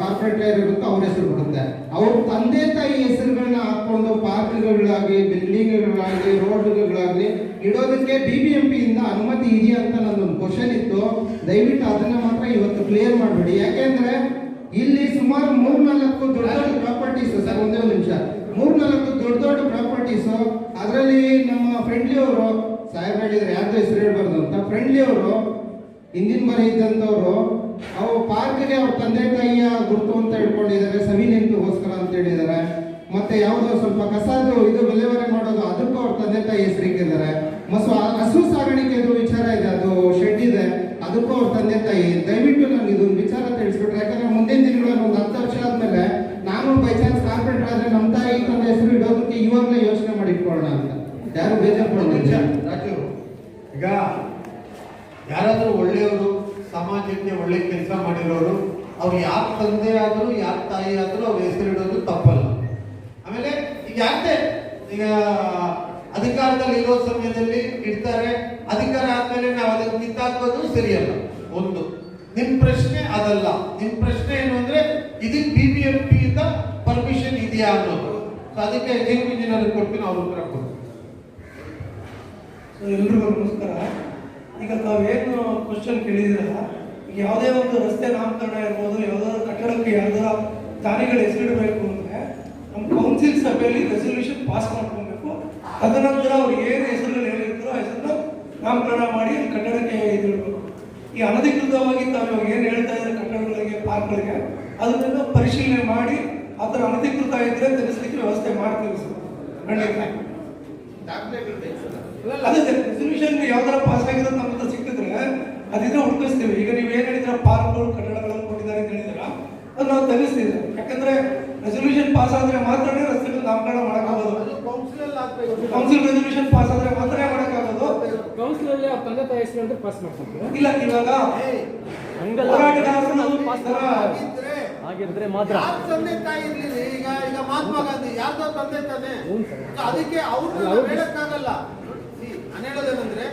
ಕಾರ್ಪೊರೇಟರ್ ಇರುತ್ತೆ ಅವ್ರ ಹೆಸರು ಬರುತ್ತೆ. ಅವ್ರ ತಂದೆ ತಾಯಿ ಹೆಸರುಗಳನ್ನ ಹಾಕೊಂಡು ಪಾರ್ಕ್ಗಳಾಗಲಿ ಬಿಲ್ಡಿಂಗ್ಗಳಾಗಲಿ ರೋಡ್ಗಳಾಗಲಿ ಇಡೋದಕ್ಕೆ BBMP ಇಂದ ಅನುಮತಿ ಇದೆಯಾ ಅಂತ ನನ್ನೊಂದು ಕ್ವಶನ್ ಇತ್ತು. ದಯವಿಟ್ಟು ಅದನ್ನ ಮಾತ್ರ ಇವತ್ತು ಕ್ಲಿಯರ್ ಮಾಡಬೇಡಿ. ಯಾಕೆಂದ್ರೆ ಇಲ್ಲಿ ಸುಮಾರು 3-4 ದೊಡ್ಡ ದೊಡ್ಡ ಪ್ರಾಪರ್ಟೀಸ್ ಸರ್, ಒಂದೇ ಒಂದು ನಿಮಿಷ, 3-4 ದೊಡ್ಡ ದೊಡ್ಡ ಪ್ರಾಪರ್ಟೀಸ್. ಅದರಲ್ಲಿ ನಮ್ಮ ಫ್ರೆಂಡ್ಲಿ ಅವರು ಸಾಹೇಬ್ ಹೇಳಿದ್ರೆ ಯಾರ್ದು ಹೆಸರು ಹೇಳ್ಬಾರ್ದು ಅಂತ, ಫ್ರೆಂಡ್ಲಿ ಅವರು ಹಿಂದಿನ ಬಾರಿ ಇದ್ದಂಥವ್ರು ಅವ್ರ ಪಾರ್ಕ್ಗೆ ಅವ್ರ ತಂದೆ ತಾಯಿಯ ಗುರುತು ಅಂತ ಹೇಳ್ಕೊಂಡಿದ್ದಾರೆ, ಸವಿ ನೆನಪಿಗೋಸ್ಕರ ಅಂತ ಹೇಳಿದ್ದಾರೆ. ಮತ್ತೆ ಯಾವುದೋ ಸ್ವಲ್ಪ ಕಸದು ಇದು ವಿಲೇವಾರಿ ಮಾಡೋದು ಅದಕ್ಕೂ ಅವ್ರ ತಂದೆ ತಾಯಿ ಹೆಸರಿಟ್ಟಿದ್ದಾರೆ. ಹಸು ಸಾಗಾಣಿಕೆದು ವಿಚಾರ ಇದೆ, ಅದು ಶೆಡ್ ಇದೆ, ಅದಕ್ಕೂ ಅವ್ರ ತಂದೆ ತಾಯಿ. ದಯವಿಟ್ಟು ನನಗೆ ಇದೊಂದು ವಿಚಾರ ತಿಳಿಸ್ಬಿಟ್ರೆ, ಯಾಕಂದ್ರೆ ಮುಂದಿನ ದಿನಗಳಲ್ಲಿ ಒಂದು 10 ವರ್ಷ ಆದ್ಮೇಲೆ ನಾನು ಬೈ ಚಾನ್ಸ್ ಕಾರ್ಪೊರೇಟರ್ ಆದ್ರೆ ನಮ್ಮ ತಾಯಿ ತಂದೆ ಹೆಸರು ಇಡೋದಕ್ಕೆ ಇವಾಗಲೇ ಯೋಚನೆ ಮಾಡಿಟ್ಕೊಳ್ಳೋಣ ಅಂತ. ಯಾರು ಬೇಜಾರು ರಾಜು, ಈಗ ಯಾರಾದರೂ ಒಳ್ಳೆಯವರು, ಸಮಾಜಕ್ಕೆ ಒಳ್ಳೆ ಕೆಲಸ ಮಾಡಿರೋರು, ಅವ್ರು ಯಾರ ತಂದೆ ಆದರೂ ಯಾರ ತಾಯಿ ಆದರೂ ಅವ್ರ ಹೆಸರಿಡೋದು ತಪ್ಪಲ್ಲ. ಆಮೇಲೆ ಈಗ ಯಾಕೆ ಈಗ ಅಧಿಕಾರದಲ್ಲಿ ಇರೋ ಸಮಯದಲ್ಲಿ ಇಡ್ತಾರೆ, ಅಧಿಕಾರ ಆದ್ಮೇಲೆ ನಾವು ಅದಕ್ಕೆ ಕಿತ್ತಾಕೋದು ಸರಿಯಲ್ಲ. ಒಂದು ನಿಮ್ ಪ್ರಶ್ನೆ ಅದಲ್ಲ. ನಿಮ್ ಪ್ರಶ್ನೆ ಏನು ಅಂದ್ರೆ ಇದಕ್ಕೆ BBMP ಇಂದ ಪರ್ಮಿಷನ್ ಇದೆಯಾ ಅನ್ನೋದು. ಸೊ ಅದಕ್ಕೆ ಚೀಫ್ ಇಂಜಿನಿಯರ್ ಕೊಡ್ತೀನಿ, ಅವ್ರ ಉತ್ತರ ಕೊಡ್ತೀನಿ. ಎಲ್ರಿಗೂ ನಮಸ್ಕಾರ. ಈಗ ತಾವೇನು ಕ್ವಶನ್ ಕೇಳಿದಿರಲ್ಲ, ಯಾವುದೇ ಒಂದು ರಸ್ತೆ ನಾಮಕರಣ ಇರ್ಬೋದು, ಯಾವುದಾದ್ರು ಕಟ್ಟಡಕ್ಕೆ ಯಾವ್ದಾರ ದಾನಿಗಳ ಹೆಸರಿಡಬೇಕು ಅಂದ್ರೆ ನಮ್ಮ ಕೌನ್ಸಿಲ್ ಸಭೆಯಲ್ಲಿ ರೆಸಲ್ಯೂಷನ್ ಪಾಸ್ ಮಾಡ್ಕೊಬೇಕು. ತದನಂತರ ಅವ್ರು ಏನು ಹೆಸರುಗಳು ಹೇಳಿರ್ತಾರೋ ಆ ಹೆಸರನ್ನ ನಾಮಕರಣ ಮಾಡಿ ಕಟ್ಟಡಕ್ಕೆ ಇದಿಡಬೇಕು. ಈ ಅನಧಿಕೃತವಾಗಿ ತಾವು ಇವಾಗ ಏನು ಹೇಳ್ತಾ ಇದ್ದಾರೆ ಕಟ್ಟಡಗಳಿಗೆ ಪಾರ್ಕ್ಗಳಿಗೆ, ಅದನ್ನೆಲ್ಲ ಪರಿಶೀಲನೆ ಮಾಡಿ ಆ ಥರ ಅನಧಿಕೃತ ಇದ್ರೆ ತಿಳಿಸ್ಲಿಕ್ಕೆ ವ್ಯವಸ್ಥೆ ಮಾಡ್ತೀವಿ ಸರ್. ಖಂಡಿತ ಅದೇ ರೆಸಲ್ಯೂಷನ್ ಯಾವ್ದಾರ ಪಾಸ್ ಆಗಿರೋದು ನಮ್ಮ ಹತ್ರ ಸಿಕ್ಕಿದ್ರೆ ಅದಿದ್ರೆ ಹುಡುಕಿಸ್ತೀವಿ. ಈಗ ನೀವು ಏನ್ ಹೇಳಿದ್ರ ಪಾರ್ಕ್ಗಳು ಕಟ್ಟಡಗಳನ್ನು ಕೊಟ್ಟಿದ್ದಾರೆ ಅಂತ ಹೇಳಿದ್ರ ಅದು ನಾವು ತೆಗಿಸ್ತೀವಿ. ಯಾಕಂದ್ರೆ ರೆಸಲ್ಯೂಷನ್ ಪಾಸ್ ಆದ್ರೆ ಮಾತ್ರ ರಸ್ತೆಗಳು ನಾಮಕರಣ ಮಾಡಕ್ಕಾಗೋದು. ಕೌನ್ಸಿಲ್ ರೆಸಲ್ಯೂಷನ್ ಪಾಸ್ ಆದ್ರೆ ಮಾತ್ರ ಮಾಡಕ್ಕಾಗೋದು. ಕೌನ್ಸಿಲ್ ಅಲ್ಲಿ ಅವ್ರ ತಂದೆ ತಾಯಿ ಹೆಸರು ಪಾಸ್ ಮಾಡ್ತಾರೆ. ಇಲ್ಲ, ಇವಾಗ ಹಾಗಿದ್ರೆ ಮಾತ್ರ ತಂದೆ ತಾಯಿ ಇರ್ಲಿ. ಈಗ ಈಗ ಮಹಾತ್ಮ ಗಾಂಧಿ ಯಾರ್ದೋ ತಂದೆ ತಾನೆ, ಅದಕ್ಕೆ ಅವ್ರನ್ನ ಹೇಳಕ್ಕಾಗಲ್ಲ. ನಾನು ಹೇಳೋದೇನಂದ್ರೆ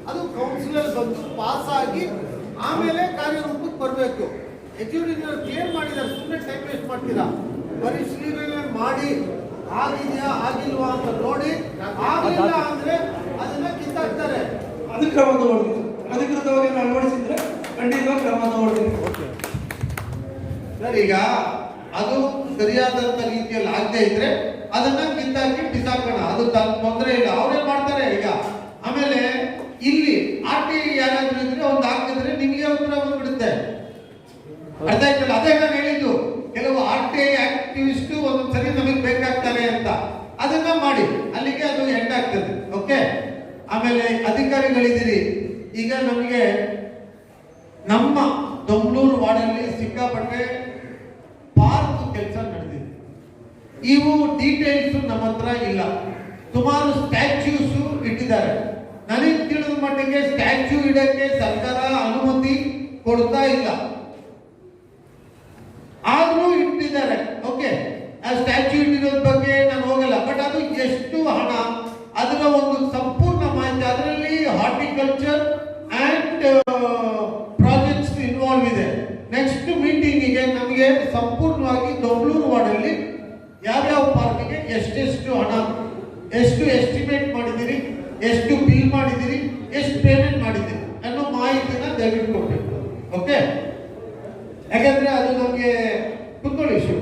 ಅದು ಕೌನ್ಸಿಲರ್ ಬಂದು ಪಾಸ್ ಆಗಿ ಆಮೇಲೆ ಕಾರ್ಯರೂಪಕ್ಕೆ ಬರಬೇಕು. ಎಕ್ಸಿಕ್ಯೂಟಿವ್ ಕ್ಲಿಯರ್ ಮಾಡಿದ್ದಾರೆ, ಸುಮ್ಮನೆ ಟೈಮ್ ವೇಸ್ಟ್ ಮಾಡ್ತೀರಾ. ಪರಿಶೀಲನೆ ಮಾಡಿ ಆಗಿದೆಯಾ ಆಗಿಲ್ವಾ ಅಂತ ನೋಡಿ, ಆಗಿಲ್ಲ ಅಂದ್ರೆ ಅದನ್ನ ಕಿತ್ತಾಕ್ತಾರೆ. ಅದು ಕ್ರಮ ತಗೊಳ್ತೀವಿ. ಅಧಿಕೃತವಾಗಿ ಅಳವಡಿಸಿದ್ರೆ ಖಂಡಿತವಾಗಿ ಕ್ರಮ ತಗೊಳ್ತೀವಿ. ಸರ್, ಈಗ ಅದು ಸರಿಯಾದಂತ ರೀತಿಯಲ್ಲಿ ಆಗದೆ ಇದ್ರೆ ಅದನ್ನ ಕಿತ್ತಾಕಿ ಬಿಸಾಕೋಣ, ಅದು ತೊಂದರೆ ಇಲ್ಲ, ಅವರೇ ಮಾಡ್ತಾರೆ. ಈಗ ಆಮೇಲೆ ಇಲ್ಲಿ RTI ಯಾರಾದ್ರೂ ಇದ್ರೆ ಒಂದು ಹಾಕಿದ್ರೆ ನಿಮಗೆ ಉತ್ತರ ಬಂದ್ಬಿಡುತ್ತೆ. ಅರ್ಥ ಆಯ್ತಲ್ಲ? ಅದೇ ನಾನು ಹೇಳಿದ್ದು, ಕೆಲವು RTI ಆಕ್ಟಿವಿಸ್ಟ್ ಒಂದೊಂದ್ಸರಿ ನಮಗೆ ಬೇಕಾಗ್ತಾರೆ ಅಂತ, ಅದನ್ನ ಮಾಡಿ, ಅಲ್ಲಿಗೆ ಅದು ಎಂಡ್ ಆಗ್ತದೆ. ಓಕೆ. ಆಮೇಲೆ ಅಧಿಕಾರಿಗಳಿದ್ದೀರಿ, ಈಗ ನಮಗೆ ನಮ್ಮ ದೊಂಬಳೂರು ವಾರ್ಡಲ್ಲಿ ಸಿಕ್ಕಾಪಟ್ಟೆ ಪಾರ್ಕ್ ಕೆಲಸ ನಡೆದಿದೆ. ಇವು ಡೀಟೇಲ್ಸ್ ನಮ್ಮ ಹತ್ರ ಇಲ್ಲ. ಸುಮಾರು ಸ್ಟ್ಯಾಚ್ಯೂಸ್ ಇಟ್ಟಿದ್ದಾರೆ. ನನಗೆ ತಿಳಿದ ಮಟ್ಟಿಗೆ ಸ್ಟ್ಯಾಚ್ಯೂ ಇಡಕ್ಕೆ ಸರ್ಕಾರ ಅನುಮತಿ ಕೊಡ್ತಾ ಇಲ್ಲ, ಆದ್ರೂ ಇಟ್ಟಿದ್ದಾರೆ. ಓಕೆ, ಆ ಸ್ಟ್ಯಾಚ್ಯೂ ಇಟ್ಟಿರೋದ್ರ ಬಗ್ಗೆ ನಾನು ಹೋಗಲ್ಲ. ಬಟ್ ಅದು ಎಷ್ಟು ಹಣ, ಅದರ ಒಂದು ಸಂಪೂರ್ಣ ಮಾಹಿತಿ, ಅದರಲ್ಲಿ ಹಾರ್ಟಿಕಲ್ಚರ್ ಅಂಡ್ ಪ್ರಾಜೆಕ್ಟ್ಸ್ ಇನ್ವಾಲ್ವ್ ಇದೆ. ನೆಕ್ಸ್ಟ್ ಮೀಟಿಂಗಿಗೆ ನಮಗೆ ಸಂಪೂರ್ಣವಾಗಿ ದೊಂಬಳೂರು ವಾರ್ಡಲ್ಲಿ ಯಾವ್ಯಾವ ಪಾರ್ಕಿಗೆ ಎಷ್ಟೆಷ್ಟು ಹಣ, ಎಷ್ಟು ಎಸ್ಟಿಮೇಟ್ ಮಾಡಿದ್ದೀರಿ, ಎಷ್ಟು ಬಿಲ್ ಮಾಡಿದ್ದೀರಿ, ಎಷ್ಟು ಪೇಮೆಂಟ್ ಮಾಡಿದ್ದೀರಿ ಅನ್ನೋ ಮಾಹಿತಿನ ದಯವಿಟ್ಟು ಕೊಡಬೇಕು. ಓಕೆ, ಯಾಕಂದ್ರೆ ಅದು ನಮಗೆ ಕುತ್ಕೊಳ್ಳಿ ಇಶ್ಯೂ,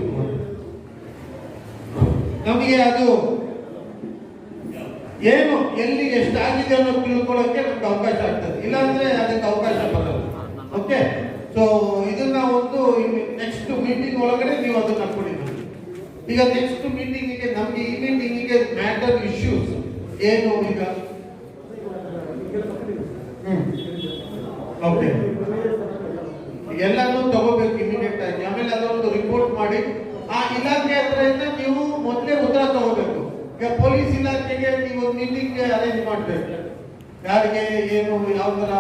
ನಮಗೆ ಅದು ಏನು ಎಲ್ಲಿ ಎಷ್ಟಾಗಿದೆ ಅನ್ನೋ ತಿಳ್ಕೊಳ್ಳೋಕೆ ನಮ್ಗೆ ಅವಕಾಶ ಆಗ್ತದೆ. ಇಲ್ಲಾಂದ್ರೆ ಅದಕ್ಕೆ ಅವಕಾಶ ಬರಲ್ಲ. ಓಕೆ, ಸೊ ಇದನ್ನ ಒಂದು ನೆಕ್ಸ್ಟ್ ಮೀಟಿಂಗ್ ಒಳಗಡೆ ನೀವು ಅದನ್ನ ಕೊಡಿದ್ದೀರಿ. ಈಗ ನೆಕ್ಸ್ಟ್ ಮೀಟಿಂಗಿಗೆ ನಮ್ಗೆ ಈ ಮೀಟಿಂಗಿಗೆ ಮ್ಯಾಟರ್ ಇಶ್ಯೂಸ್ ಏನು ಈಗ ಓಕೆ ಎಲ್ಲಾನು ತಗೋಬೇಕು ಇಮಿಡಿಯೇಟ್ ಆಗಿ. ಆಮೇಲೆ ಅದೊಂದು ರಿಪೋರ್ಟ್ ಪೊಲೀಸ್ ಇಲಾಖೆಗೆ ನೀವು ಮೀಟಿಂಗ್ ಅರೇಂಜ್ ಮಾಡಬೇಕು. ಯಾರಿಗೆ ಏನು ಯಾವ ತರ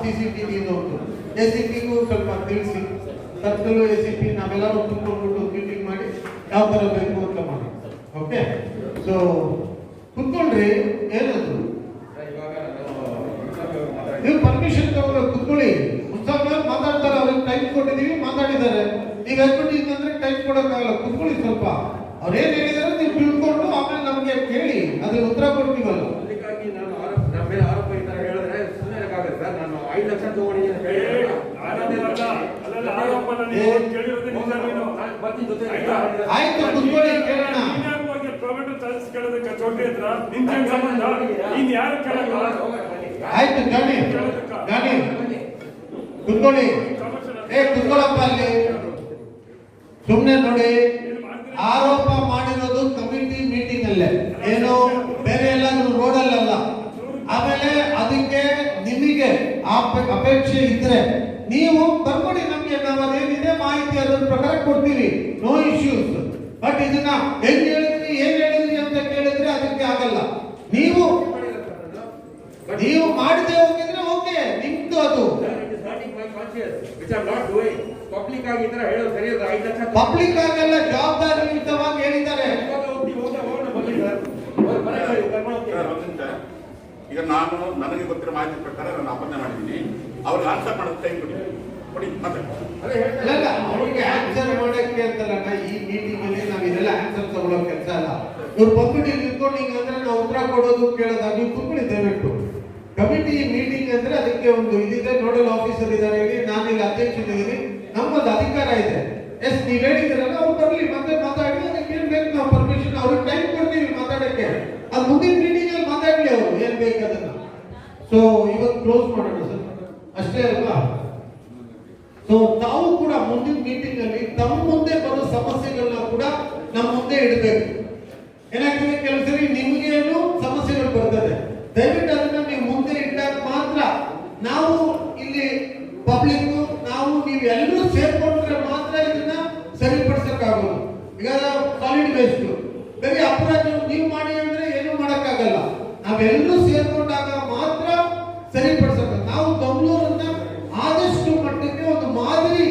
CCTV ಉಂಟು, ACPಗೂ ಸ್ವಲ್ಪ ತಿಳಿಸಿ, ಸರ್ಕಲ್ ACP ನಾವೆಲ್ಲರೂ ಕುತ್ಕೊಂಡ್ಬಿಟ್ಟು ಮೀಟಿಂಗ್ ಮಾಡಿ ಯಾವ ತರ ಬೇಕು ಅಂತ ಮಾಡಿ. ಓಕೆ, ಸೊ ಕುತ್ಕೊಳ್ರಿ. ಏನದು ನೀವು ಪರ್ಮಿಷನ್ ತಗೊಂಡು ಕುತ್ಕೊಳ್ಳಿ. ಮುನ್ಸಾಬ್ ಮಾತಾಡ್ತಾರೆ, ಅವ್ರಿಗೆ ಟೈಮ್ ಕೊಟ್ಟಿದ್ದೀವಿ, ಮಾತಾಡಿದ್ದಾರೆ. ನೀವು ಹೇಳ್ಬಿಟ್ಟಿದ್ರೆ ಟೈಮ್ ಕೊಡೋಕ್ಕಾಗಲ್ಲ, ಕುತ್ಕೊಳ್ಳಿ ಸ್ವಲ್ಪ. ಅವ್ರೇನ್ ಹೇಳಿದಾರೆ ನೀವು ತಿಳ್ಕೊಂಡು ಆಮೇಲೆ ನಮ್ಗೆ ಕೇಳಿ, ಅದ್ರ ಉತ್ತರ ಕೊಡ್ತೀವಲ್ಲ. ಅದಕ್ಕಾಗಿ ನಾನು ನಮ್ಮ ಮೇಲೆ ಆರೋಪ ಈ ತರ ಹೇಳಿದ್ರೆ ಸುಮ್ಮನೆ ಇರಕ್ಕಾಗತ್ತೆ ಸರ್. ನಾನು 5 ಲಕ್ಷ ತಗೊಂಡಿದ್ದೀನಿ ಅಂತ ಹೇಳಿದ್ರೆ ಆಯ್ತು, ಕುತ್ಕೊಳ್ಳಿ, ಕೇಳೋಣ. ಆಯ್ತು, ಗಾಡಿ ಕುತ್ಕೊಳ್ಳಿ. ಕುತ್ಕೊಳ್ಳಪ್ಪ ಅಲ್ಲಿ. ಸುಮ್ನೆ ನೋಡಿ, ಆರೋಪ ಮಾಡಿರೋದು ಕಮಿಟಿ ಮೀಟಿಂಗ್ ಅಲ್ಲೇ, ಏನು ಬೇರೆ ಎಲ್ಲಾದ್ರೂ ರೋಡಲ್ಲ. ಆಮೇಲೆ ಅದಕ್ಕೆ ನಿಮಗೆ ಅಪೇಕ್ಷೆ ಇದ್ರೆ ನೀವು ಬರ್ಕೊಡಿ ನಮ್ಗೆ, ನಾವು ಅದೇನಿದೆ ಮಾಹಿತಿ ಅದ್ರ ಪ್ರಕಾರ ಕೊಡ್ತೀವಿ, ನೋ ಇಶ್ಯೂಸ್. ಬಟ್ ಇದನ್ನ ಹೆಂಗ್ ಹೇಳಿದ್ರಿ, ಏನ್ ಹೇಳಿದ್ರಿ ಅಂತ ಕೇಳಿದ್ರೆ ಅದಕ್ಕೆ ಆಗಲ್ಲ. ನೀವು ಮಾಡದೆ ಹೋಗಿದ್ರೆ ಓಕೆ, ನಿಮ್ದು ಅದು. ಪಬ್ಲಿಕ್ ಆಗಿ ಈ ತರ ಹೇಳೋದು ಸರಿಯಾದ 5 ಲಕ್ಷ ಪಬ್ಲಿಕ್ ಆಗಲ್ಲ, ಜವಾಬ್ದಾರಿಯುತವಾಗಿ ಹೇಳಿದ್ದಾರೆ. ಈಗ ನಾನು ನನಗೆ ಗೊತ್ತಿರೋ ಮಾಹಿತಿ ಪ್ರಕಾರ ನಾನು ಅಪರ್ಣೆ ಮಾಡಿದ್ದೀನಿ. ಅವ್ರಿಗೆ ಆನ್ಸರ್ ಮಾಡೋದು ಟೈಮ್ ಕೊಡಿ ಮತ್ತೆ ಅವ್ರಿಗೆ ಆನ್ಸರ್ ಮಾಡಕ್ಕೆ ಅಂತಲ್ಲ, ಈ ಮೀಟಿಂಗ್ ಅಲ್ಲಿ ನಾವು ಇದೆಲ್ಲ ಆನ್ಸರ್ ತಗೊಳ್ಳೋ ಕೆಲಸ ಅಲ್ಲ. ಇವ್ರು ಬಂದ್ಬಿಟ್ಟು ನಿಂತ್ಕೊಂಡು ಹಿಂಗ ಅಂದ್ರೆ ನಾವು ಉತ್ತರ ಕೊಡೋದು ಕೇಳೋದು, ನೀವು ಕುತ್ಕೊಳ್ಳಿ ದಯವಿಟ್ಟು. ಕಮಿಟಿ ಮೀಟಿಂಗ್ ಅಂದ್ರೆ ಅದಕ್ಕೆ ಒಂದು ಇದಿದೆ, ನೋಡಲ್ ಆಫೀಸರ್ ಇದ್ದಾರೆ, ನಾನೀಗ ಅಧ್ಯಕ್ಷನಿದ್ದೀನಿ, ನಮ್ಮದು ಅಧಿಕಾರ ಇದೆ. ಎಸ್, ನೀವ್ ಹೇಳಿದಿರಲ್ಲ, ಅವ್ರು ಬರ್ಲಿ ಮತ್ತೆ ಮಾತಾಡಿ, ಅದಕ್ಕೆ ಏನ್ ಬೇಕು ನಾವು ಪರ್ಮಿಷನ್ ಅವ್ರಿಗೆ ಟೈಮ್ ಕೊಡ್ತೀವಿ ಮಾತಾಡಕ್ಕೆ. ಅದು ಮುಂದಿನ ಮೀಟಿಂಗ್ ಅಲ್ಲಿ ಮಾತಾಡ್ಲಿ ಅವರು ಏನ್ ಬೇಕು ಅದನ್ನ. ಸೊ ಇವತ್ತು ಕ್ಲೋಸ್ ಮಾಡೋಣ ಸರ್, ಅಷ್ಟೇ ಅಲ್ವಾ? ಸೊ ತಾವು ಕೂಡ ಮುಂದಿನ ಮೀಟಿಂಗ್ ಅಲ್ಲಿ ತಮ್ಮ ಮುಂದೆ ಬರೋ ಸಮಸ್ಯೆಗಳನ್ನ ಕೂಡ ನಮ್ಮ ಮುಂದೆ ಇಡಬೇಕು. ಏನಾಗ್ತದೆ, ಕೆಲವು ಸರಿ ನಿಮ್ಗೇನು ಸಮಸ್ಯೆಗಳು ಬರ್ತದೆ, ದಯವಿಟ್ಟು ಅದನ್ನ ನೀವು ಮುಂದೆ ಇಟ್ಟಾಗ ಮಾತ್ರ ನಾವು ಇಲ್ಲಿ ಪಬ್ಲಿಕ್ ನೀವು ಎಲ್ಲರೂ ಸೇರ್ಕೊಂಡ್ರೆ ಮಾತ್ರ ಇದನ್ನ ಸರಿಪಡಿಸಕ್ಕಾಗೋದು. ಈಗ ಸಾಲಿಡ್ ವೇಸ್ಟ್ ಬೇರೆ ಅಪರಾಧ ನೀವು ಮಾಡಿ ಅಂದ್ರೆ ಏನು ಮಾಡಕ್ಕಾಗಲ್ಲ, ನಾವೆಲ್ಲರೂ ಸೇರ್ಕೊಂಡಾಗ ಮಾತ್ರ ಸರಿಪಡಿಸಕ. ನಾವು ಬೆಂಗಳೂರನ್ನ ಆದಷ್ಟು ಮಟ್ಟಕ್ಕೆ ಒಂದು ಮಾದರಿ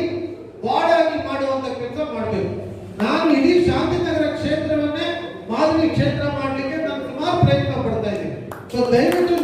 ವಾರ್ಡಾಗಿ ಮಾಡುವಂತ ಕೆಲಸ ಮಾಡಬೇಕು. ನಾನು ಇಡೀ ಶಾಂತಿನಗರ ಕ್ಷೇತ್ರವನ್ನೇ ಮಾದರಿ ಕ್ಷೇತ್ರ ಮಾಡಲಿಕ್ಕೆ ನಾನು ಸುಮಾರು ಪ್ರಯತ್ನ ಪಡ್ತಾ ಇದ್ದೀನಿ. ಸೊ ದಯವಿಟ್ಟು